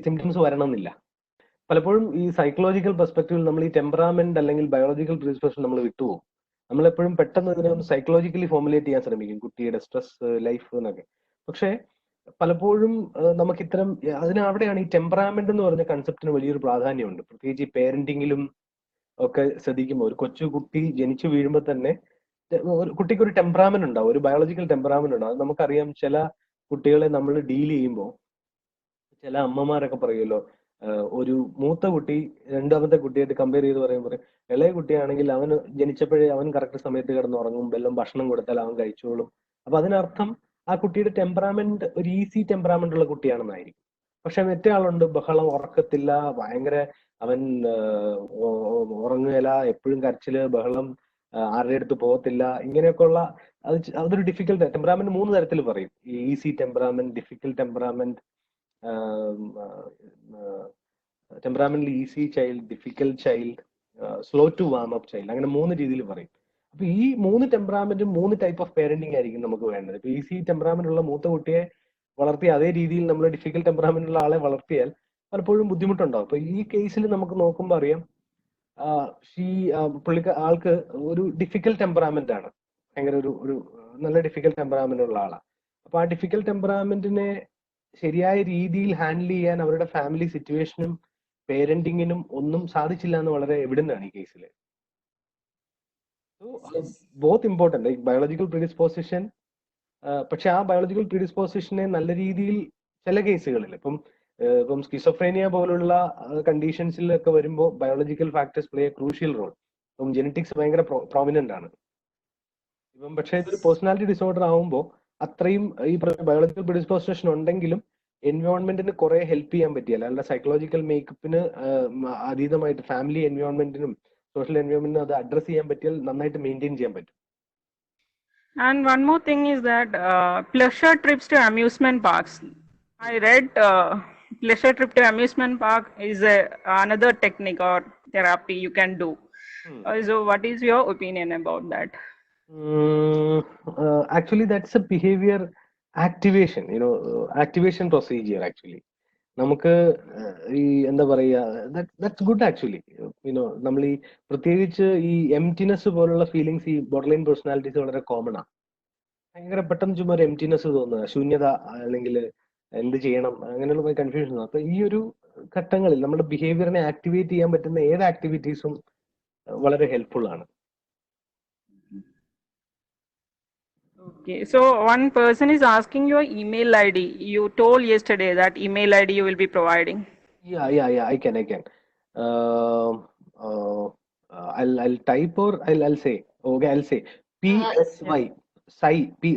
symptoms വരണമെന്നില്ല. പലപ്പോഴും ഈ സൈക്കോളജിക്കൽ പെർസ്പെക്റ്റീവിൽ നമ്മൾ ഈ ടെമ്പറാമെന്റ് അല്ലെങ്കിൽ ബയോളജിക്കൽ പ്രിഡിസ്പോസിഷൻ നമ്മൾ വിട്ടുപോകും. നമ്മളെപ്പോഴും പെട്ടെന്ന് ഇതിനെ ഒന്ന് സൈക്കോളജിക്കലി ഫോർമുലേറ്റ് ചെയ്യാൻ ശ്രമിക്കും, കുട്ടിയുടെ സ്ട്രെസ് ലൈഫ് എന്നൊക്കെ. പക്ഷെ പലപ്പോഴും നമുക്ക് ഇത്തരം അവിടെയാണ് ഈ ടെമ്പറാമെന്റ് എന്ന് പറഞ്ഞ കൺസെപ്റ്റിന് വലിയൊരു പ്രാധാന്യമുണ്ട്. പ്രത്യേകിച്ച് ഈ പേരന്റിങ്ങിലും ഒക്കെ ശ്രദ്ധിക്കുമ്പോൾ ഒരു കൊച്ചു കുട്ടി ജനിച്ചു വീഴുമ്പോൾ തന്നെ ഒരു കുട്ടിക്ക് ഒരു ടെമ്പറാമെന്റ് ഉണ്ടാവും, ഒരു ബയോളജിക്കൽ ടെമ്പറാമെന്റ് ഉണ്ടാവും. അത് നമുക്കറിയാം. ചില കുട്ടികളെ നമ്മൾ ഡീൽ ചെയ്യുമ്പോൾ ചില അമ്മമാരൊക്കെ പറയുമല്ലോ, ഒരു മൂത്ത കുട്ടി രണ്ടാമത്തെ കുട്ടിയായിട്ട് കമ്പയർ ചെയ്ത് പറയുമ്പോൾ ഇളയ കുട്ടിയാണെങ്കിൽ അവന് ജനിച്ചപ്പോഴേ അവൻ കറക്റ്റ് സമയത്ത് കിടന്ന് ഉറങ്ങും, വല്ലതും ഭക്ഷണം കൊടുത്താൽ അവൻ കഴിച്ചോളും. അപ്പൊ അതിനർത്ഥം ആ കുട്ടിയുടെ ടെമ്പറാമെന്റ് ഒരു ഈസി ടെമ്പറാമെന്റ് ഉള്ള കുട്ടിയാണെന്നായിരിക്കും. പക്ഷെ മറ്റേ ആളുണ്ട്, ബഹളം, ഉറക്കത്തില്ല, ഭയങ്കര അവൻ ഉറങ്ങുകയില്ല, എപ്പോഴും കരച്ചില്, ബഹളം, ആരുടെ അടുത്ത് പോകത്തില്ല, ഇങ്ങനെയൊക്കെയുള്ള അതൊരു ഡിഫിക്കൽട്ട് ടെമ്പറാമെന്റ് 3 തരത്തിൽ പറയും. Easy temperament, difficult temperament, temperamentally easy child, difficult child, slow to warm up child, അങ്ങനെ 3 രീതിയിൽ പറയും. അപ്പൊ ഈ 3 ടെമ്പറാമെന്റും 3 ടൈപ്പ് ഓഫ് പേരന്റിങ് ആയിരിക്കും നമുക്ക് വേണ്ടത്. ഇപ്പൊ ഈസി ടെമ്പറാമെന്റ് ഉള്ള മൂത്ത കുട്ടിയെ വളർത്തി അതേ രീതിയിൽ നമ്മൾ ഡിഫിക്കൽട്ട് ടെമ്പറാമെന്റ് ഉള്ള ആളെ വളർത്തിയാൽ പലപ്പോഴും ബുദ്ധിമുട്ടുണ്ടാവും. അപ്പൊ ഈ കേസിൽ നമുക്ക് നോക്കുമ്പോൾ അറിയാം, ആൾക്ക് ഒരു ഡിഫിക്കൽട്ട് ടെമ്പറാമെന്റ് ആണ്, ഭയങ്കര ഒരു നല്ല ഡിഫിക്കൽട്ട് ടെമ്പറാമെന്റ് ഉള്ള ആളാണ്. അപ്പൊ ആ ഡിഫിക്കൽട്ട് ടെമ്പറാമെന്റിനെ ശരിയായ രീതിയിൽ ഹാൻഡിൽ ചെയ്യാൻ അവരുടെ ഫാമിലി സിറ്റുവേഷനും പേരന്റിങ്ങിനും ഒന്നും സാധിച്ചില്ല എന്ന് വളരെ എവിഡന്റ് ആണ് ഈ കേസിൽ. Both important, like biological predisposition. പക്ഷെ ആ ബയോളജിക്കൽ പ്രിഡിസ്പോസിഷനെ നല്ല രീതിയിൽ ചില കേസുകളിൽ, ഇപ്പം സ്കിസോഫ്രേനിയ പോലുള്ള കണ്ടീഷൻസിലൊക്കെ വരുമ്പോൾ biological factors play a crucial role. ഇപ്പം ജെനറ്റിക്സ് ഭയങ്കര പ്രോമിനന്റ് ആണ് ഇപ്പം. പക്ഷേ ഇതൊരു പേഴ്സണാലിറ്റി ഡിസോർഡർ ആവുമ്പോൾ അത്രയും ഈ ബയോളജിക്കൽ പ്രിഡിസ്പോസിഷൻ ഉണ്ടെങ്കിലും എൻവയോൺമെന്റിന് കുറെ ഹെൽപ്പ് ചെയ്യാൻ പറ്റിയല്ല, അല്ലാതെ സൈക്കോളജിക്കൽ മേക്കപ്പിന് അതീതമായിട്ട് ഫാമിലി എൻവയോൺമെന്റിനും സോഷ്യൽ എൻവയോൺമെന്റിനും അത് അഡ്രസ് ചെയ്യാൻ പറ്റിയാൽ നന്നായിട്ട് മെയിൻറ്റെയിൻ ചെയ്യാൻ പറ്റും. And one more thing is that pleasure trips to amusement parks. I read pleasure trip to amusement park is another technique or therapy you can do. So what is your opinion about that? Actually that's a behavior activation, activation procedure actually. നമുക്ക് ഈ എന്താ പറയുക, that's good actually. നമ്മൾ ഈ പ്രത്യേകിച്ച് ഈ emptiness പോലുള്ള feelings ഈ ബോർഡർലൈൻ പേഴ്സണാലിറ്റീസ് വളരെ കോമൺ ആണ്. ഭയങ്കര പെട്ടെന്ന് ചുമ്മാ ഒരു എംറ്റിനെസ് തോന്നുക, ശൂന്യത, അല്ലെങ്കിൽ എന്ത് ചെയ്യണം, അങ്ങനെയുള്ള കൺഫ്യൂഷൻ. അപ്പൊ ഈ ഒരു ഘട്ടങ്ങളിൽ നമ്മുടെ ബിഹേവിയറിനെ ആക്ടിവേറ്റ് ചെയ്യാൻ പറ്റുന്ന ഏത് ആക്ടിവിറ്റീസും വളരെ ഹെൽപ്ഫുൾ ആണ്. Okay, so one person is asking your email ID. You told yesterday that email ID you will be providing. Yeah, I can. I'll type or I'll say. Okay, I'll say PSY,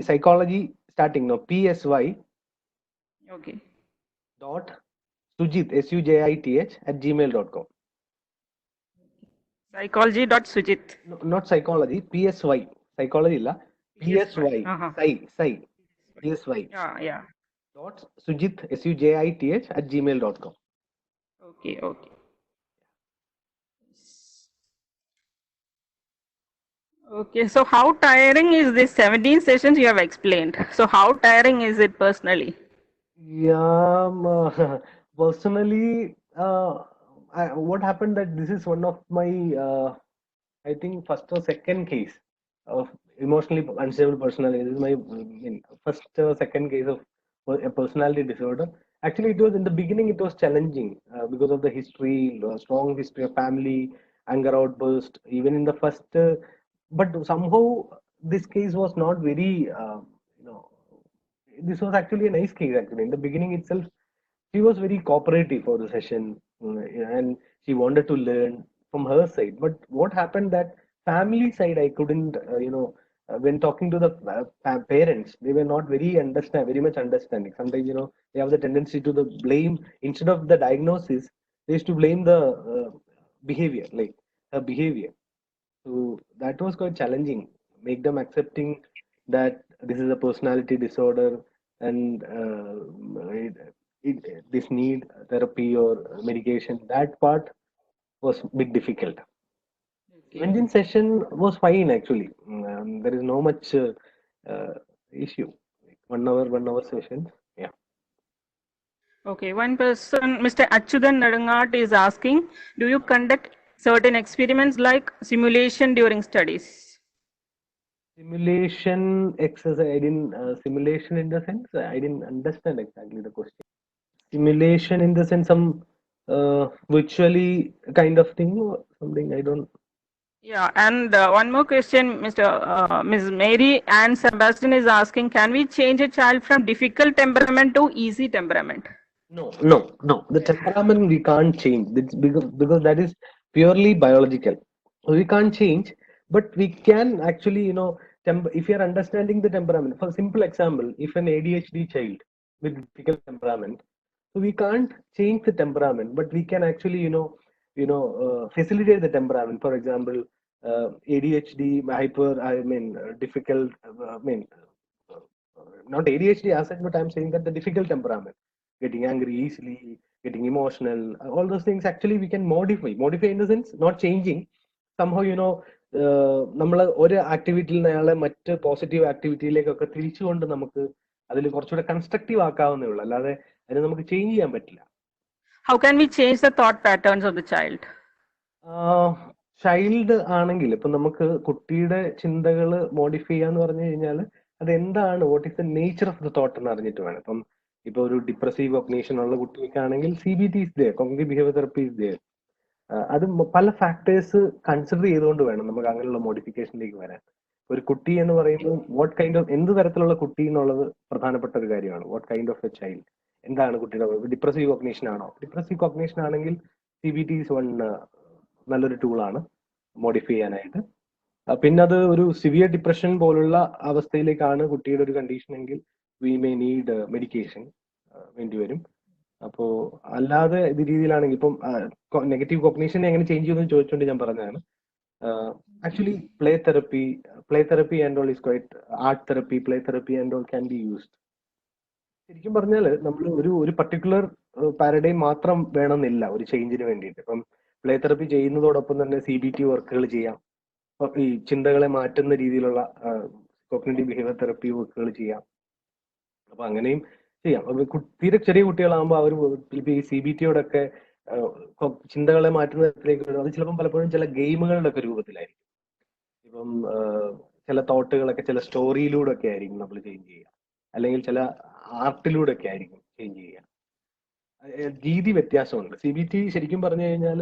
psychology starting now. PSY. Okay. Dot Sujith, SUJITH @gmail.com. Psychology.sujith. No, not psychology. PSY. Psychology illa. PSY. Psy. PSY. Yeah. Dot Sujith, SUJITH @gmail.com. Okay. Okay, so how tiring is this 17 sessions you have explained? So how tiring is it personally? Yeah, personally, what happened that this is one of my, I think first or second case of emotionally unstable personality. This is my first or second case of a personality disorder. Actually, it was in the beginning, it was challenging because of the history, strong history of family, anger outburst, even in the first, but somehow this case was not very, this was actually a nice case actually. In the beginning itself, she was very cooperative for the session, and she wanted to learn from her side. But what happened that family side, I couldn't, when talking to the parents, they were not very much understanding. Sometimes, they have the tendency to the blame, instead of the diagnosis, they used to blame the behavior, like her behavior. So that was quite challenging. Make them accepting that this is a personality disorder and this need therapy or medication. That part was a bit difficult. Okay. Engine session was fine actually. There is no much issue. 1 hour sessions. Yeah. Okay, one person, Mr. Achudan Nadangat, is asking, do you conduct certain experiments like simulation during studies? Simulation exercise, simulation in the sense, I didn't understand exactly the question. Simulation in the sense some virtually kind of thing or something, I don't. Yeah, and one more question, Ms. Mary Ann Sebastian is asking, can we change a child from difficult temperament to easy temperament? No. The temperament we can't change. It's because that is purely biological. We can't change, but we can actually, if you are understanding the temperament. For simple example, if an ADHD child with difficult temperament, so we can't change the temperament, but we can actually, facilitate the temperament. For example, ADHD, difficult. Not ADHD as such, but I'm saying that the difficult temperament, getting angry easily, getting emotional, all those things actually we can modify in the sense not changing. Somehow, നമ്മൾ ഒരു ആക്ടിവിറ്റിയിൽ നിന്ന് അയാളെ മറ്റ് positive ആക്ടിവിറ്റിയിലേക്കൊക്കെ തിരിച്ചുകൊണ്ട് നമുക്ക് അതിൽ കുറച്ചുകൂടെ constructive ആക്കാവുന്നേ ഉള്ളൂ, അല്ലാതെ അതിനെ നമുക്ക് ചേഞ്ച് ചെയ്യാൻ പറ്റില്ല. How can we change the thought patterns of the child? Child ആണെങ്കിൽ ഇപ്പൊ നമുക്ക് കുട്ടിയുടെ ചിന്തകൾ മോഡിഫൈ ചെയ്യാന്ന് പറഞ്ഞു കഴിഞ്ഞാൽ അത് എന്താണ്, what is the nature of the thought എന്ന് അറിഞ്ഞിട്ട് വേണം. ഇപ്പൊ ഒരു ഡിപ്രസീവ് കൊഗ്നീഷൻ ഉള്ള കുട്ടിയൊക്കെ ആണെങ്കിൽ CBT is there, cognitive behaviour therapy is there. അത് പല ഫാക്ടേഴ്സ് കൺസിഡർ ചെയ്തുകൊണ്ട് വേണം നമുക്ക് അങ്ങനെയുള്ള മോഡിഫിക്കേഷനിലേക്ക് വരാൻ. ഒരു കുട്ടി എന്ന് പറയുമ്പോൾ വാട്ട് കൈൻഡ് ഓഫ്, എന്ത് തരത്തിലുള്ള കുട്ടി എന്നുള്ളത് പ്രധാനപ്പെട്ട ഒരു കാര്യമാണ്. What kind of A child, എന്താണ് കുട്ടിയുടെ ഡിപ്രസീവ് കൊഗ്നീഷൻ ആണോ? ഡിപ്രസീവ് കൊഗ്നീഷൻ ആണെങ്കിൽ CBT ഈസ് വൺ നല്ലൊരു ടൂളാണ് മോഡിഫൈ ചെയ്യാനായിട്ട്. പിന്നെ അത് ഒരു സിവിയർ ഡിപ്രഷൻ പോലുള്ള അവസ്ഥയിലേക്കാണ് കുട്ടിയുടെ ഒരു കണ്ടീഷൻ എങ്കിൽ വി മേ നീഡ് മെഡിക്കേഷൻ വേണ്ടിവരും. അപ്പോ അല്ലാതെ ഇത് രീതിയിലാണെങ്കിൽ ഇപ്പം നെഗറ്റീവ് കോഗ്നീഷൻ എങ്ങനെ ചേഞ്ച് ചെയ്യുമെന്ന് ചോദിച്ചുകൊണ്ട് ഞാൻ പറഞ്ഞതാണ്. Actually play therapy and all is quite, art therapy, play therapy and all can be used. ശരിക്കും പറഞ്ഞാൽ നമ്മൾ ഒരു പർട്ടിക്കുലർ പാരഡൈം മാത്രം വേണമെന്നില്ല ഒരു ചേഞ്ചിന് വേണ്ടിയിട്ട്. ഇപ്പം പ്ലേ തെറപ്പി ചെയ്യുന്നതോടൊപ്പം തന്നെ CBT വർക്കുകൾ ചെയ്യാം, ഈ ചിന്തകളെ മാറ്റുന്ന രീതിയിലുള്ള കോഗ്നിറ്റീവ് ബിഹേവിയർ തെറപ്പി വർക്കുകൾ ചെയ്യാം. അപ്പൊ അങ്ങനെയും ചെയ്യാം. തീരെ ചെറിയ കുട്ടികളാകുമ്പോൾ അവർ ഈ CBTയോടൊക്കെ ചിന്തകളെ മാറ്റുന്ന തരത്തിലേക്ക് വരും. അത് ചിലപ്പം പലപ്പോഴും ചില ഗെയിമുകളുടെ ഒക്കെ രൂപത്തിലായിരിക്കും. ഇപ്പം ചില തോട്ടുകളൊക്കെ ചില സ്റ്റോറിയിലൂടെ ഒക്കെ ആയിരിക്കും നമ്മൾ ചേഞ്ച് ചെയ്യുക, അല്ലെങ്കിൽ ചില ആർട്ടിലൂടെ ഒക്കെ ആയിരിക്കും ചേഞ്ച് ചെയ്യുക. രീതി വ്യത്യാസമുണ്ട്. CBT ശരിക്കും പറഞ്ഞു കഴിഞ്ഞാൽ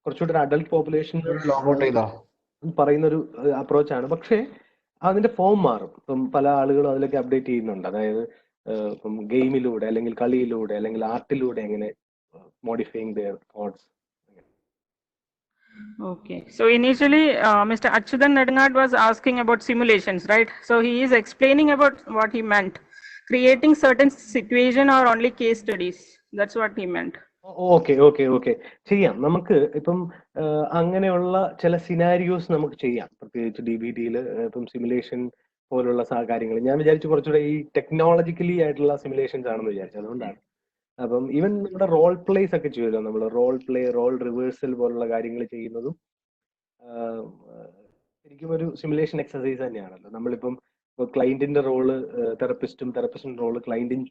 കുറച്ചുകൂടി ഒരു അഡൽട്ട് പോപ്പുലേഷൻ പറയുന്ന ഒരു അപ്രോച്ചാണ്. പക്ഷേ അതിന്റെ ഫോം മാറും. ഇപ്പം പല ആളുകളും അതിലൊക്കെ അപ്ഡേറ്റ് ചെയ്യുന്നുണ്ട്. അതായത് ഇപ്പം ഗെയിമിലൂടെ അല്ലെങ്കിൽ കളിയിലൂടെ അല്ലെങ്കിൽ ആർട്ടിലൂടെ എങ്ങനെ modifying their thoughts. Okay. So initially, Mr. Achyutan Nedangad was asking about simulations, right? So he is explaining about what he meant. Creating certain situation or only case studies. That's what he meant. Okay ചെയ്യാം. നമുക്ക് ഇപ്പം അങ്ങനെയുള്ള ചില scenarios നമുക്ക് ചെയ്യാം. പ്രത്യേകിച്ച് DBTയിൽ ഇപ്പം simulation പോലുള്ള കാര്യങ്ങൾ ഞാൻ വിചാരിച്ചു കുറച്ചുകൂടെ ഈ ടെക്നോളജിക്കലി ആയിട്ടുള്ള സിമുലേഷൻസ് ആണെന്ന് വിചാരിച്ചു. അതുകൊണ്ടാണ്. അപ്പം ഈവൻ നമ്മുടെ റോൾ പ്ലേസ് ഒക്കെ ചെയ്യുമല്ലോ, നമ്മൾ റോൾ റിവേഴ്സൽ പോലുള്ള കാര്യങ്ങൾ ചെയ്യുന്നതും ശരിക്കും ഒരു സിമുലേഷൻ എക്സസൈസ് തന്നെയാണല്ലോ. നമ്മളിപ്പം ക്ലയന്റിന്റെ റോള് തെറപ്പിസ്റ്റിന്റെ റോള് ക്ലയന്റിന്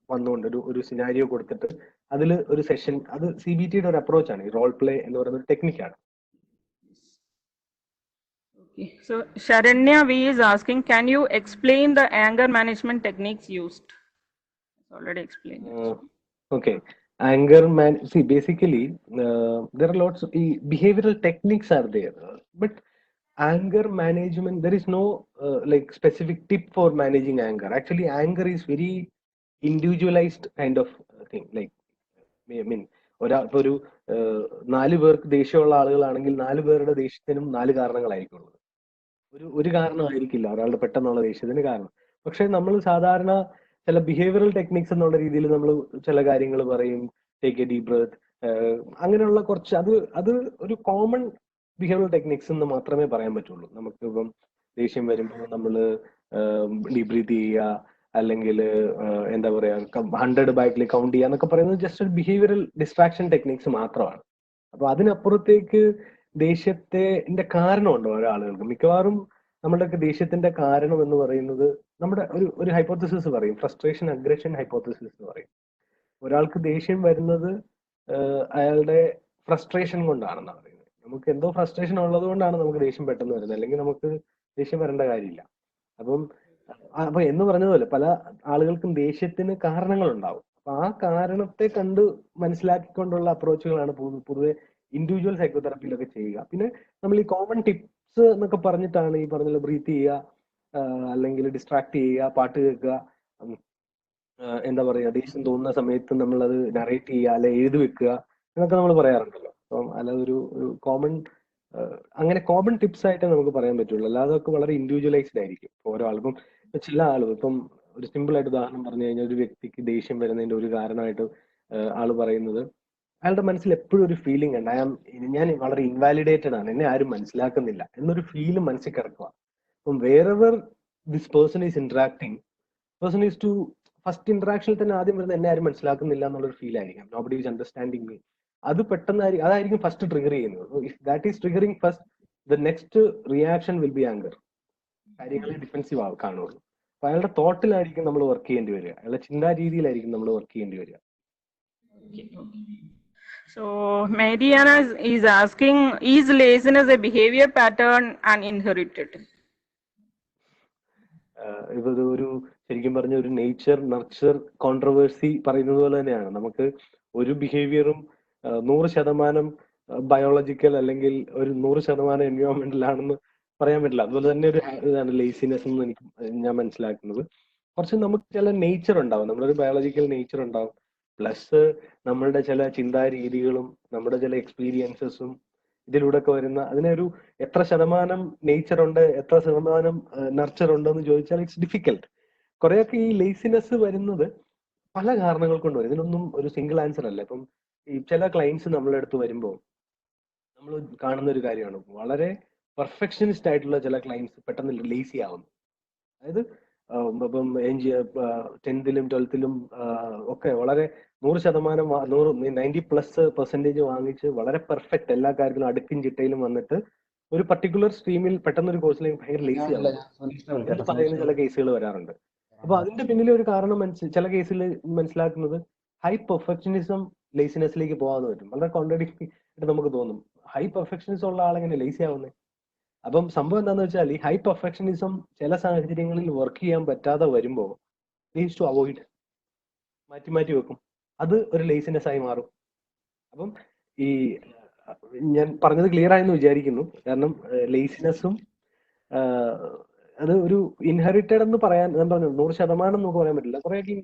വന്നുകൊണ്ട് ഒരു സിനാരിയോ കൊടുത്തിട്ട് അതിൽ ഒരു സെഷൻ, അത് CBTയുടെ ഒരു അപ്രോച്ചാണ്. ഈ റോൾ പ്ലേ എന്ന് പറയുന്ന ഒരു ടെക്നിക്കാണ്. Okay. So Sharanya V is asking, can you explain the anger management techniques used? It's already explained. Okay. Basically there are lots of behavioral techniques are there, but anger management, there is no like specific tip for managing anger. Actually anger is very individualized kind of thing. Like I mean ഒരു 4 പേർക്ക് ദേഷ്യമുള്ള ആളുകളാണെങ്കിൽ 4 പേരുടെ ദേഷ്യത്തിനും 4 കാരണങ്ങളായിരിക്കും. ഒരു കാരണമായിരിക്കില്ല ഒരാളുടെ പെട്ടെന്നുള്ള ദേഷ്യത്തിന് കാരണം. പക്ഷെ നമ്മൾ സാധാരണ ചില ബിഹേവിയറൽ ടെക്നിക്സ് എന്നുള്ള രീതിയിൽ നമ്മൾ ചില കാര്യങ്ങൾ പറയും, ടേക്ക് എ ഡീപ് ബ്രെത്ത്, അങ്ങനെയുള്ള കുറച്ച് അത് ഒരു കോമൺ ബിഹേവിയറൽ ടെക്നിക്സ് എന്ന് മാത്രമേ പറയാൻ പറ്റുള്ളൂ. നമുക്ക് ഇപ്പം ദേഷ്യം വരുമ്പോൾ നമ്മൾ ഡീപ് ബ്രീത്ത് ചെയ്യുക, അല്ലെങ്കിൽ എന്താ പറയാ 100 ബാക്കിൽ കൗണ്ട് ചെയ്യുക എന്നൊക്കെ പറയുന്നത് ജസ്റ്റ് ഒരു ബിഹേവിയറൽ ഡിസ്ട്രാക്ഷൻ ടെക്നിക്സ് മാത്രമാണ്. അപ്പൊ അതിനപ്പുറത്തേക്ക് ദേഷ്യത്തിന്റെ കാരണമുണ്ടോ ഓരോ ആളുകൾക്ക്? മിക്കവാറും നമ്മുടെയൊക്കെ ദേഷ്യത്തിന്റെ കാരണം എന്ന് പറയുന്നത് നമ്മുടെ ഒരു ഹൈപ്പോത്തസിസ് പറയും, ഫ്രസ്ട്രേഷൻ അഗ്രഷൻ ഹൈപ്പോത്തസിസ് എന്ന് പറയും. ഒരാൾക്ക് ദേഷ്യം വരുന്നത് അയാളുടെ ഫ്രസ്ട്രേഷൻ കൊണ്ടാണെന്നാണ് പറയുന്നത്. നമുക്ക് എന്തോ ഫ്രസ്ട്രേഷൻ ഉള്ളത് കൊണ്ടാണ് നമുക്ക് ദേഷ്യം പെട്ടെന്ന് വരുന്നത്, അല്ലെങ്കിൽ നമുക്ക് ദേഷ്യം വരേണ്ട കാര്യമില്ല. അപ്പൊ എന്ന് പറഞ്ഞതുപോലെ പല ആളുകൾക്കും ദേഷ്യത്തിന് കാരണങ്ങളുണ്ടാവും. അപ്പൊ ആ കാരണത്തെ കണ്ട് മനസ്സിലാക്കിക്കൊണ്ടുള്ള അപ്രോച്ചുകളാണ് പൊതുവെ ഇൻഡിവിജ്വൽ സൈക്കോതെറാപ്പിയിലൊക്കെ ചെയ്യുക. പിന്നെ നമ്മൾ ഈ കോമൺ ടിപ്സ് എന്നൊക്കെ പറഞ്ഞിട്ടാണ് ഈ പറഞ്ഞ ബ്രീത്ത് ചെയ്യുക, അല്ലെങ്കിൽ ഡിസ്ട്രാക്ട് ചെയ്യുക, പാട്ട് കേൾക്കുക, എന്താ പറയുക, ദേഷ്യം തോന്നുന്ന സമയത്ത് നമ്മൾ അത് നറേറ്റ് ചെയ്യുക, അല്ലെ എഴുതി വെക്കുക എന്നൊക്കെ നമ്മൾ പറയാറുണ്ടല്ലോ. അപ്പം അല്ലാതെ ഒരു കോമൺ അങ്ങനെ കോമൺ ടിപ്സ് ആയിട്ട് നമുക്ക് പറയാൻ പറ്റുള്ളൂ. അല്ലാതെ ഒക്കെ വളരെ ഇൻഡിവിജ്വലൈസ്ഡ് ആയിരിക്കും ഓരോ ആൾക്കും. ചില ആളുകൾ ഇപ്പം ഒരു സിമ്പിൾ ആയിട്ട് ഉദാഹരണം പറഞ്ഞു കഴിഞ്ഞാൽ, ഒരു വ്യക്തിക്ക് ദേഷ്യം വരുന്നതിന്റെ ഒരു കാരണമായിട്ട് ആള് പറയുന്നത് അയാളുടെ മനസ്സിൽ എപ്പോഴും ഒരു ഫീലിംഗ് ഉണ്ട്, ഞാൻ വളരെ ഇൻവാലിഡേറ്റഡ് ആണ്, എന്നെ ആരും മനസ്സിലാക്കുന്നില്ല എന്നൊരു ഫീല് മനസ്സിൽ കിടക്കുക. അപ്പം wherever this person is interacting, person is to first ഇന്ററാക്ഷനിൽ തന്നെ ആദ്യം വരുന്നത് എന്നെ ആരും മനസ്സിലാക്കുന്നില്ല എന്നുള്ളൊരു ഫീൽ ആയിരിക്കും. Nobody is understanding me. അത് പെട്ടെന്നായിരിക്കും, അതായിരിക്കും ഫസ്റ്റ് ട്രിഗർ ചെയ്യുന്നത്. If that is triggering first, the next reaction will be anger. കാര്യങ്ങളെ ഡിഫെൻസീവ് കാണുള്ളൂ. അപ്പൊ അയാളുടെ തോട്ടിലായിരിക്കും നമ്മൾ വർക്ക് ചെയ്യേണ്ടി വരിക, അയാളുടെ ചിന്താ രീതിയിലായിരിക്കും നമ്മൾ വർക്ക് ചെയ്യേണ്ടി വരിക. So Mariana is asking, is laziness a behavior pattern and inherited? ഇതൊരു ഒരു ശരിക്കും പറഞ്ഞ ഒരു നേച്ചർ നർച്ചർ കോൺട്രവേഴ്സി പറയുന്നത് പോലെ തന്നെയാണ്. നമുക്ക് ഒരു ബിഹേവിയറും 100% ബയോളജിക്കൽ അല്ലെങ്കിൽ ഒരു 100% എൻവയോൺമെന്റൽ ആണെന്ന് പറയാൻ പറ്റില്ല. അതുപോലെ തന്നെ ഒരു ഇതാണ് ലേസിനെസ് എന്ന് ഞാൻ മനസ്സിലാക്കുന്നത്. കുറച്ച് നമുക്ക് ചില നേച്ചർ ഉണ്ടാവും, നമ്മുടെ ഒരു ബയോളജിക്കൽ നേച്ചർ ഉണ്ടാവും, പ്ലസ് നമ്മളുടെ ചില ചിന്താ രീതികളും നമ്മുടെ ചില എക്സ്പീരിയൻസസും ഇതിലൂടെ ഒക്കെ വരുന്ന അതിനൊരു എത്ര ശതമാനം നേച്ചർ ഉണ്ട് എത്ര ശതമാനം നർച്ചർ ഉണ്ടെന്ന് ചോദിച്ചാൽ ഇറ്റ്സ് ഡിഫിക്കൽട്ട്. കുറെയൊക്കെ ഈ ലേസിനെസ് വരുന്നത് പല കാരണങ്ങൾ കൊണ്ട് വരും. ഇതിനൊന്നും ഒരു സിംഗിൾ ആൻസർ അല്ല. ഇപ്പം ഈ ചില ക്ലയൻസ് നമ്മളെ അടുത്ത് വരുമ്പോൾ നമ്മൾ കാണുന്ന ഒരു കാര്യമാണ്, വളരെ പെർഫെക്ഷനിസ്റ്റ് ആയിട്ടുള്ള ചില ക്ലയൻസ് പെട്ടെന്ന് ലേസി ആവുന്നു. അതായത് ഇപ്പം 10th-ലും 12th-ലും ഒക്കെ വളരെ 100% 90+% വാങ്ങിച്ച് വളരെ പെർഫെക്റ്റ് എല്ലാ കാര്യത്തിലും അടുക്കും ചിട്ടയിലും വന്നിട്ട് ഒരു പർട്ടിക്കുലർ സ്ട്രീമിൽ പെട്ടെന്ന് ഒരു കോഴ്സിലേക്ക് ഭയങ്കര ലേസി ആവും എന്ന് പറയുന്ന ചില കേസുകൾ വരാറുണ്ട്. അപ്പൊ അതിന്റെ പിന്നിലെ ഒരു കാരണം ചില കേസിൽ മനസ്സിലാക്കുന്നത് ഹൈ പെർഫെക്ഷനിസം ലേസിനെസ്സിലേക്ക് പോകാന്ന് പറ്റും. വളരെ കോൺട്രഡിക്റ്റ് ആയിട്ട് നമുക്ക് തോന്നും, ഹൈ പെർഫെക്ഷനിസം ഉള്ള ആളെങ്ങനെ ലേസി ആവുന്നത്? അപ്പം സംഭവം എന്താണെന്ന് വെച്ചാൽ ഈ ഹൈ പെർഫെക്ഷനിസം ചില സാഹചര്യങ്ങളിൽ വർക്ക് ചെയ്യാൻ പറ്റാതെ വരുമ്പോൾ ലീഡ്സ് ടു അവോയ്ഡ്, മാറ്റി വെക്കും. അത് ഒരു ലേസിനെസ് ആയി മാറും. അപ്പം ഈ ഞാൻ പറഞ്ഞത് ക്ലിയർ ആയെന്ന് വിചാരിക്കുന്നു. കാരണം ലേസിനെസ്സും അത് ഒരു ഇൻഹെറിറ്റഡ് എന്ന് പറയാൻ ഞാൻ പറഞ്ഞു 100% നമുക്ക് പറയാൻ പറ്റില്ല. കുറേയൊക്കെ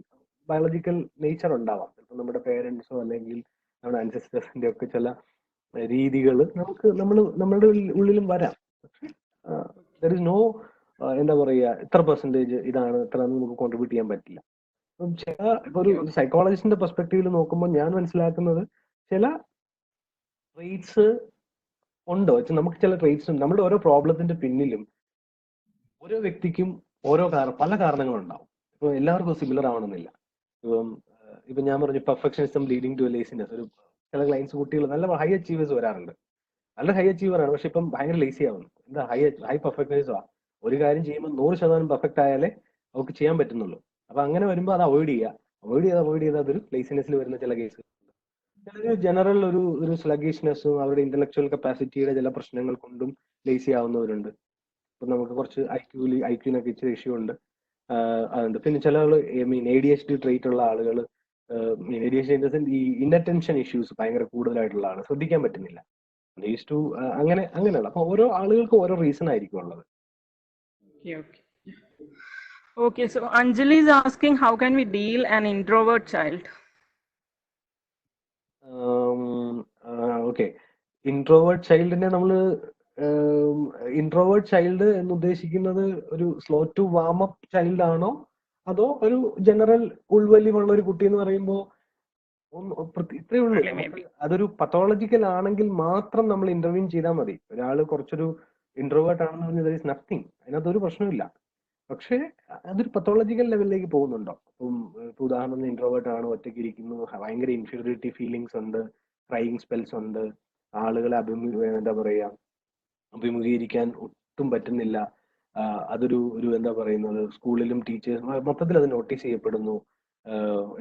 ബയോളജിക്കൽ നേച്ചർ ഉണ്ടാവാം. ചിലപ്പോൾ നമ്മുടെ പേരൻസോ അല്ലെങ്കിൽ നമ്മുടെ ആൻസെസ്റ്റേഴ്സിന്റെ ഒക്കെ ചില രീതികൾ നമ്മളുടെ ഉള്ളിലും വരാം. ദർ ഇസ് നോ എന്താ പറയുക ഇത്ര പെർസെൻറ്റേജ് ഇതാണ് ഇത്ര നമുക്ക് കോൺട്രിബ്യൂട്ട് ചെയ്യാൻ പറ്റില്ല. ചില ഒരു സൈക്കോളജിസ്റ്റിന്റെ പെർസ്പെക്റ്റീവിൽ നോക്കുമ്പോൾ ഞാൻ മനസ്സിലാക്കുന്നത് ചില ട്രെയ്റ്റ്സ് ഉണ്ടോ, നമുക്ക് ചില ട്രെയ്റ്റ്സ് ഉണ്ട്. നമ്മുടെ ഓരോ പ്രോബ്ലത്തിന്റെ പിന്നിലും ഓരോ വ്യക്തിക്കും പല കാരണങ്ങളുണ്ടാവും. ഇപ്പൊ എല്ലാവർക്കും സിമിലർ ആവണമെന്നില്ല. ഇപ്പം ഞാൻ പറഞ്ഞു പെർഫെക്ഷനിസം ലീഡിങ് ടു ലേസിനെസ്. ഒരു ചില ക്ലയൻസ് കുട്ടികൾ നല്ല ഹൈ അച്ചീവേഴ്സ് വരാറുണ്ട്, നല്ല ഹൈ അച്ചീവർ ആണ്, പക്ഷെ ഇപ്പം ഭയങ്കര ലേസി ആവുന്നു. എന്താ ഹൈ പെർഫെക്ഷനിസം ഒരു കാര്യം ചെയ്യുമ്പോൾ 100% പെർഫെക്റ്റ് ആയാലേ അവർക്ക് ചെയ്യാൻ പറ്റുന്നുള്ളൂ. അപ്പൊ അങ്ങനെ വരുമ്പോൾ അത് അവോയ്ഡ് ചെയ്ത് അതൊരു ലേസിനെസ്സിൽ വരുന്ന ചില കേസ്. ചിലര് ജനറൽ ഒരു സ്ലഗിഷ്നെസ്സും അവരുടെ ഇന്റലക്ച്വൽ കപ്പാസിറ്റിയുടെ ചില പ്രശ്നങ്ങൾ കൊണ്ടും ലേസി ആവുന്നവരുണ്ട്. ഇപ്പൊ നമുക്ക് കുറച്ച് ഐക്യൂനൊക്കെ ഇച്ചിരി ഇഷ്യൂ ഉണ്ട്, അതുണ്ട്. പിന്നെ ചില ആള് ADHD ട്രേറ്റ് ഉള്ള ആളുകൾ, ADHD ഇൻ ദ സെൻസ് ഈ ഇൻഅറ്റൻഷൻ ഇഷ്യൂസ് ഭയങ്കര കൂടുതലായിട്ടുള്ള ആള്, ശ്രദ്ധിക്കാൻ പറ്റുന്നില്ല. അങ്ങനെയുള്ള അപ്പൊ ഓരോ ആളുകൾക്ക് ഓരോ റീസൺ ആയിരിക്കും ഉള്ളത്. Okay, so Anjali is asking, how can we deal an introvert child? Okay, introvert ചൈൽഡിനെ നമ്മള് ഇൻട്രോവേർട്ട് ചൈൽഡ് എന്ന് ഉദ്ദേശിക്കുന്നത് ഒരു slow to warm up child ആണോ, അതോ ഒരു ജനറൽ ഉൾവലിവുള്ള ഒരു കുട്ടി എന്ന് പറയുമ്പോൾ ഇത്രയേ ഉള്ളൂ. അതൊരു പത്തോളജിക്കൽ ആണെങ്കിൽ മാത്രം നമ്മൾ ഇന്റർവ്യൂ ചെയ്താൽ മതി. ഒരാൾ കുറച്ചൊരു ഇൻട്രോവേർട്ട് ആണെന്ന് പറഞ്ഞാൽ ദർ ഈസ് നത്തിങ്, അതിനകത്തൊരു പ്രശ്നമില്ല. പക്ഷേ അതൊരു പത്തോളജിക്കൽ ലെവലിലേക്ക് പോകുന്നുണ്ടോ? ഇപ്പം ഉദാഹരണത്തിന് ഇൻട്രോവേർട്ട് ആണ്, ഒറ്റയ്ക്ക് ഇരിക്കുന്നു, ഭയങ്കര ഇൻഫീരിയോറിറ്റി ഫീലിങ്സ് ഉണ്ട്, ക്രൈയിങ് സ്പെൽസ് ഉണ്ട്, ആളുകളെ എന്താ പറയാ അഭിമുഖീകരിക്കാൻ ഒട്ടും പറ്റുന്നില്ല, അതൊരു എന്താ പറയുന്നത് സ്കൂളിലും ടീച്ചേഴ്സ് മൊത്തത്തിൽ അത് നോട്ടീസ് ചെയ്യപ്പെടുന്നു,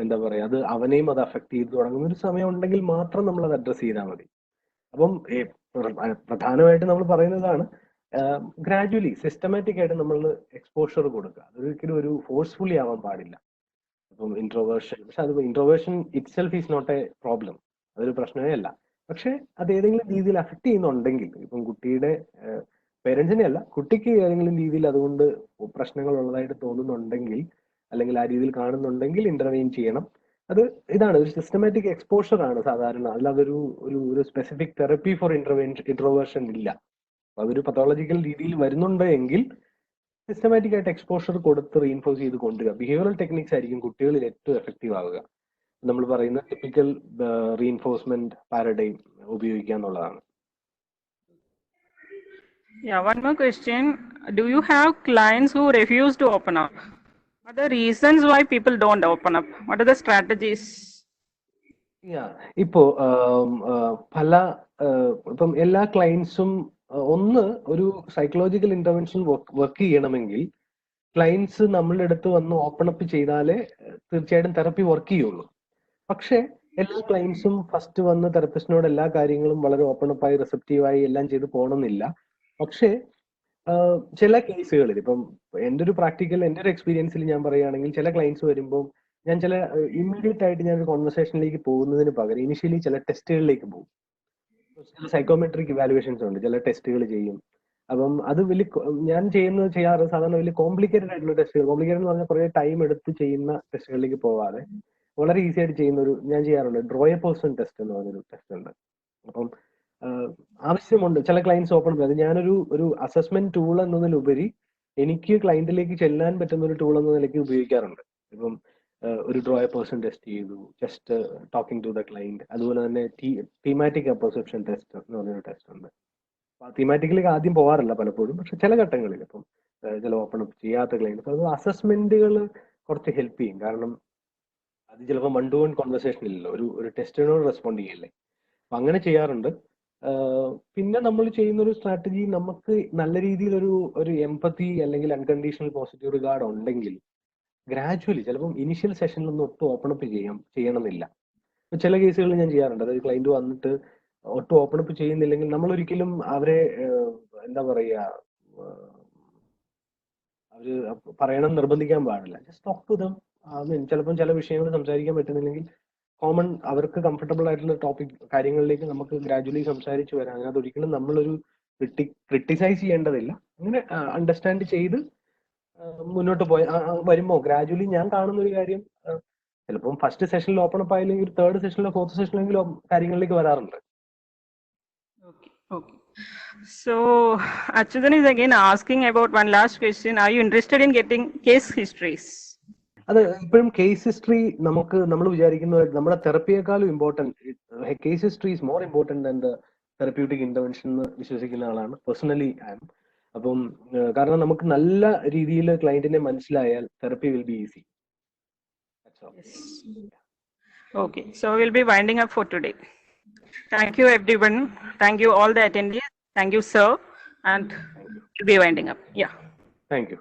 എന്താ പറയാ അത് അവനെയും അത് അഫക്ട് ചെയ്ത് തുടങ്ങുന്ന ഒരു സമയം ഉണ്ടെങ്കിൽ മാത്രം നമ്മൾ അത് അഡ്രസ് ചെയ്താൽ മതി. അപ്പം പ്രധാനമായിട്ട് നമ്മൾ പറയുന്നതാണ് ഗ്രാജുവലി സിസ്റ്റമാറ്റിക് ആയിട്ട് നമ്മൾ എക്സ്പോഷർ കൊടുക്കുക. അതൊരിക്കലും ഒരു ഫോഴ്സ്ഫുള്ളി ആവാൻ പാടില്ല. ഇപ്പം ഇൻട്രോവേർഷൻ, പക്ഷെ അത് introversion itself is not a problem, അതൊരു പ്രശ്നമേ അല്ല. പക്ഷെ അത് ഏതെങ്കിലും രീതിയിൽ അഫക്ട് ചെയ്യുന്നുണ്ടെങ്കിൽ, ഇപ്പം കുട്ടിയുടെ പേരൻസിനെ അല്ല, കുട്ടിക്ക് ഏതെങ്കിലും രീതിയിൽ അതുകൊണ്ട് പ്രശ്നങ്ങൾ ഉള്ളതായിട്ട് തോന്നുന്നുണ്ടെങ്കിൽ അല്ലെങ്കിൽ ആ രീതിയിൽ കാണുന്നുണ്ടെങ്കിൽ ഇന്റർവെയിൻ ചെയ്യണം. അത് ഇതാണ് ഒരു സിസ്റ്റമാറ്റിക് എക്സ്പോഷർ ആണ് സാധാരണ, അല്ലാതെ ഒരു സ്പെസിഫിക് തെറപ്പി ഫോർ ഇൻട്രോവേർഷൻ ഇല്ല. അതൊരു പത്തോളജിക്കൽ രീതിയിൽ വരുന്നുണ്ട് എങ്കിൽ സിസ്റ്റമാറ്റിക് ആയിട്ട് എക്സ്പോഷർ കൊടുത്ത് റീഇൻഫോഴ്സ് ചെയ്ത് കൊണ്ടുവരിക. ബിഹേവിയറൽ ടെക്നിക്സ് ആയിരിക്കും കുട്ടികളിൽ ഏറ്റവും എഫക്റ്റീവ് ആവുക. നമ്മൾ പറയുന്ന ടിപ്പിക്കൽ റീഇൻഫോഴ്സ്മെന്റ് പാരഡൈം ഉപയോഗിക്കുക എന്നുള്ളതാണ്. Yeah, one more question. Do you have clients who refuse to open up? What are the reasons why people don't open up? What are the strategies? ഇപ്പോ ഇപ്പം എല്ലാ ക്ലയൻസും ഒന്ന് ഒരു സൈക്കോളജിക്കൽ ഇന്റർവെൻഷൻ വർക്ക് ചെയ്യണമെങ്കിൽ clients നമ്മളുടെ അടുത്ത് വന്ന് ഓപ്പൺ അപ്പ് ചെയ്താലേ തീർച്ചയായിട്ടും തെറപ്പി വർക്ക് ചെയ്യുള്ളൂ. പക്ഷെ എല്ലാ ക്ലയൻസും ഫസ്റ്റ് വന്ന് തെറപ്പിസ്റ്റിനോട് എല്ലാ കാര്യങ്ങളും വളരെ ഓപ്പൺ അപ്പ് ആയി റിസപ്റ്റീവായി എല്ലാം ചെയ്ത് പോകണമെന്നില്ല. പക്ഷേ ചില കേസുകളിൽ ഇപ്പം എൻ്റെ ഒരു എക്സ്പീരിയൻസിൽ ഞാൻ പറയുകയാണെങ്കിൽ, ചില ക്ലയൻസ് വരുമ്പോൾ ഞാൻ ചില ഇമ്മീഡിയറ്റ് ആയിട്ട് ഞാൻ ഒരു കോൺവെർസേഷനിലേക്ക് പോകുന്നതിന് പകരം ഇനിഷ്യലി ചില ടെസ്റ്റുകളിലേക്ക് പോകും. ചില സൈക്കോമെട്രിക് ഇവാലുവേഷൻസ് ഉണ്ട്, ചില ടെസ്റ്റുകൾ ചെയ്യും. അപ്പം അത് ഞാൻ ചെയ്യാറ് സാധാരണ വലിയ കോംപ്ലിക്കേറ്റഡ് ആയിട്ടുള്ള ടെസ്റ്റുകൾ, കോംപ്ലിക്കേറ്റഡ് എന്ന് പറഞ്ഞാൽ കുറേ ടൈം എടുത്ത് ചെയ്യുന്ന ടെസ്റ്റുകളിലേക്ക് പോവാതെ വളരെ ഈസി ആയിട്ട് ചെയ്യുന്ന ഞാൻ ചെയ്യാറുണ്ട് ഡ്രോയെ പേഴ്സൺ ടെസ്റ്റ് എന്ന് പറഞ്ഞൊരു ടെസ്റ്റ് ഉണ്ട്. അപ്പം ആവശ്യമുണ്ട് ചില ക്ലയൻസ് ഓപ്പൺ അത് ഞാനൊരു അസസ്മെന്റ് ടൂൾ എന്നതിലുപരി എനിക്ക് ക്ലയന്റിലേക്ക് ചെല്ലാൻ പറ്റുന്ന ഒരു ടൂൾ എന്ന നിലയ്ക്ക് ഉപയോഗിക്കാറുണ്ട്. ഇപ്പം ഒരു ഡ്രോയെ പേഴ്സൺ ടെസ്റ്റ് ചെയ്തു, just talking to the client. അതുപോലെ തന്നെ തീമാറ്റിക് പെർസെപ്ഷൻ ടെസ്റ്റ് എന്ന് പറഞ്ഞൊരു ടെസ്റ്റ് ഉണ്ട്. തീമാറ്റിക്കിലേക്ക് ആദ്യം പോകാറില്ല പലപ്പോഴും, പക്ഷെ ചില ഘട്ടങ്ങളിൽ ഇപ്പം ചില ഓപ്പൺ അപ്പ് ചെയ്യാത്ത ക്ലയൻസ് അത് അസസ്മെന്റുകൾ കുറച്ച് ഹെൽപ്പ് ചെയ്യും. കാരണം അത് ചിലപ്പോൾ 1-to-1 കോൺവെർസേഷൻ ഇല്ലല്ലോ, ഒരു ടെസ്റ്റിനോട് റെസ്പോണ്ട് ചെയ്യല്ലേ. അപ്പൊ അങ്ങനെ ചെയ്യാറുണ്ട്. പിന്നെ നമ്മൾ ചെയ്യുന്ന ഒരു സ്ട്രാറ്റജി, നമുക്ക് നല്ല രീതിയിൽ ഒരു എംപതി അല്ലെങ്കിൽ അൺകണ്ടീഷണൽ പോസിറ്റീവ് റിഗാർഡ് ഉണ്ടെങ്കിൽ ഗ്രാജുവലി ചിലപ്പം ഇനിഷ്യൽ സെഷനിലൊന്നും ഒട്ടും ഓപ്പൺ അപ്പ് ചെയ്യണമെന്നില്ല. ചില കേസുകളിൽ ഞാൻ ചെയ്യാറുണ്ട്. അതായത് ക്ലയന്റ് വന്നിട്ട് ഒട്ടും ഓപ്പൺ അപ്പ് ചെയ്യുന്നില്ലെങ്കിൽ നമ്മൾ ഒരിക്കലും അവരെ എന്താ പറയുക, അവര് പറയണം നിർബന്ധിക്കാൻ പാടില്ല. Just talk to them. ചിലപ്പം ചില വിഷയങ്ങൾ സംസാരിക്കാൻ പറ്റുന്നില്ലെങ്കിൽ കോമൺ അവർക്ക് കംഫർട്ടബിൾ ആയിട്ടുള്ള ടോപ്പിക് കാര്യങ്ങളിലേക്ക് നമുക്ക് ഗ്രാജുവലി സംസാരിച്ച് വരാം. അതിനകത്ത് ഒരിക്കലും നമ്മളൊരു ക്രിട്ടിസൈസ് ചെയ്യേണ്ടതില്ല. അങ്ങനെ അണ്ടർസ്റ്റാൻഡ് ചെയ്ത് മുന്നോട്ട് വരുമ്പോൾ ഗ്രാജുവലി ഞാൻ കാണുന്ന ഒരു കാര്യം, ചിലപ്പം ഫസ്റ്റ് സെഷനിൽ ഓപ്പൺ അപ്പ് ആയില്ലെങ്കിൽ തേർഡ് സെഷനിലോ ഫോർത്ത് സെഷനിലെങ്കിലും കാര്യങ്ങളിലേക്ക് വരാറുണ്ട്. Okay. So Achyutan is again asking about one last question. Are you interested in getting case histories? അത് ഇപ്പോഴും കേസ് ഹിസ്റ്ററി നമ്മൾ വിചാരിക്കുന്ന നമ്മുടെ തെറപ്പിയേക്കാളും important, case history is more important than the therapeutic intervention എന്ന് വിശ്വസിക്കുന്ന ആളാണ് പേഴ്സണലി ഐ ആം. അപ്പം കാരണം നമുക്ക് നല്ല രീതിയിൽ ക്ലയന്റിനെ മനസ്സിലായാൽ therapy will be easy. Okay, so we'll be winding up for today. Thank you everyone. Thank you all the attendees. Thank you sir, and we'll be winding up. Yeah. Thank you.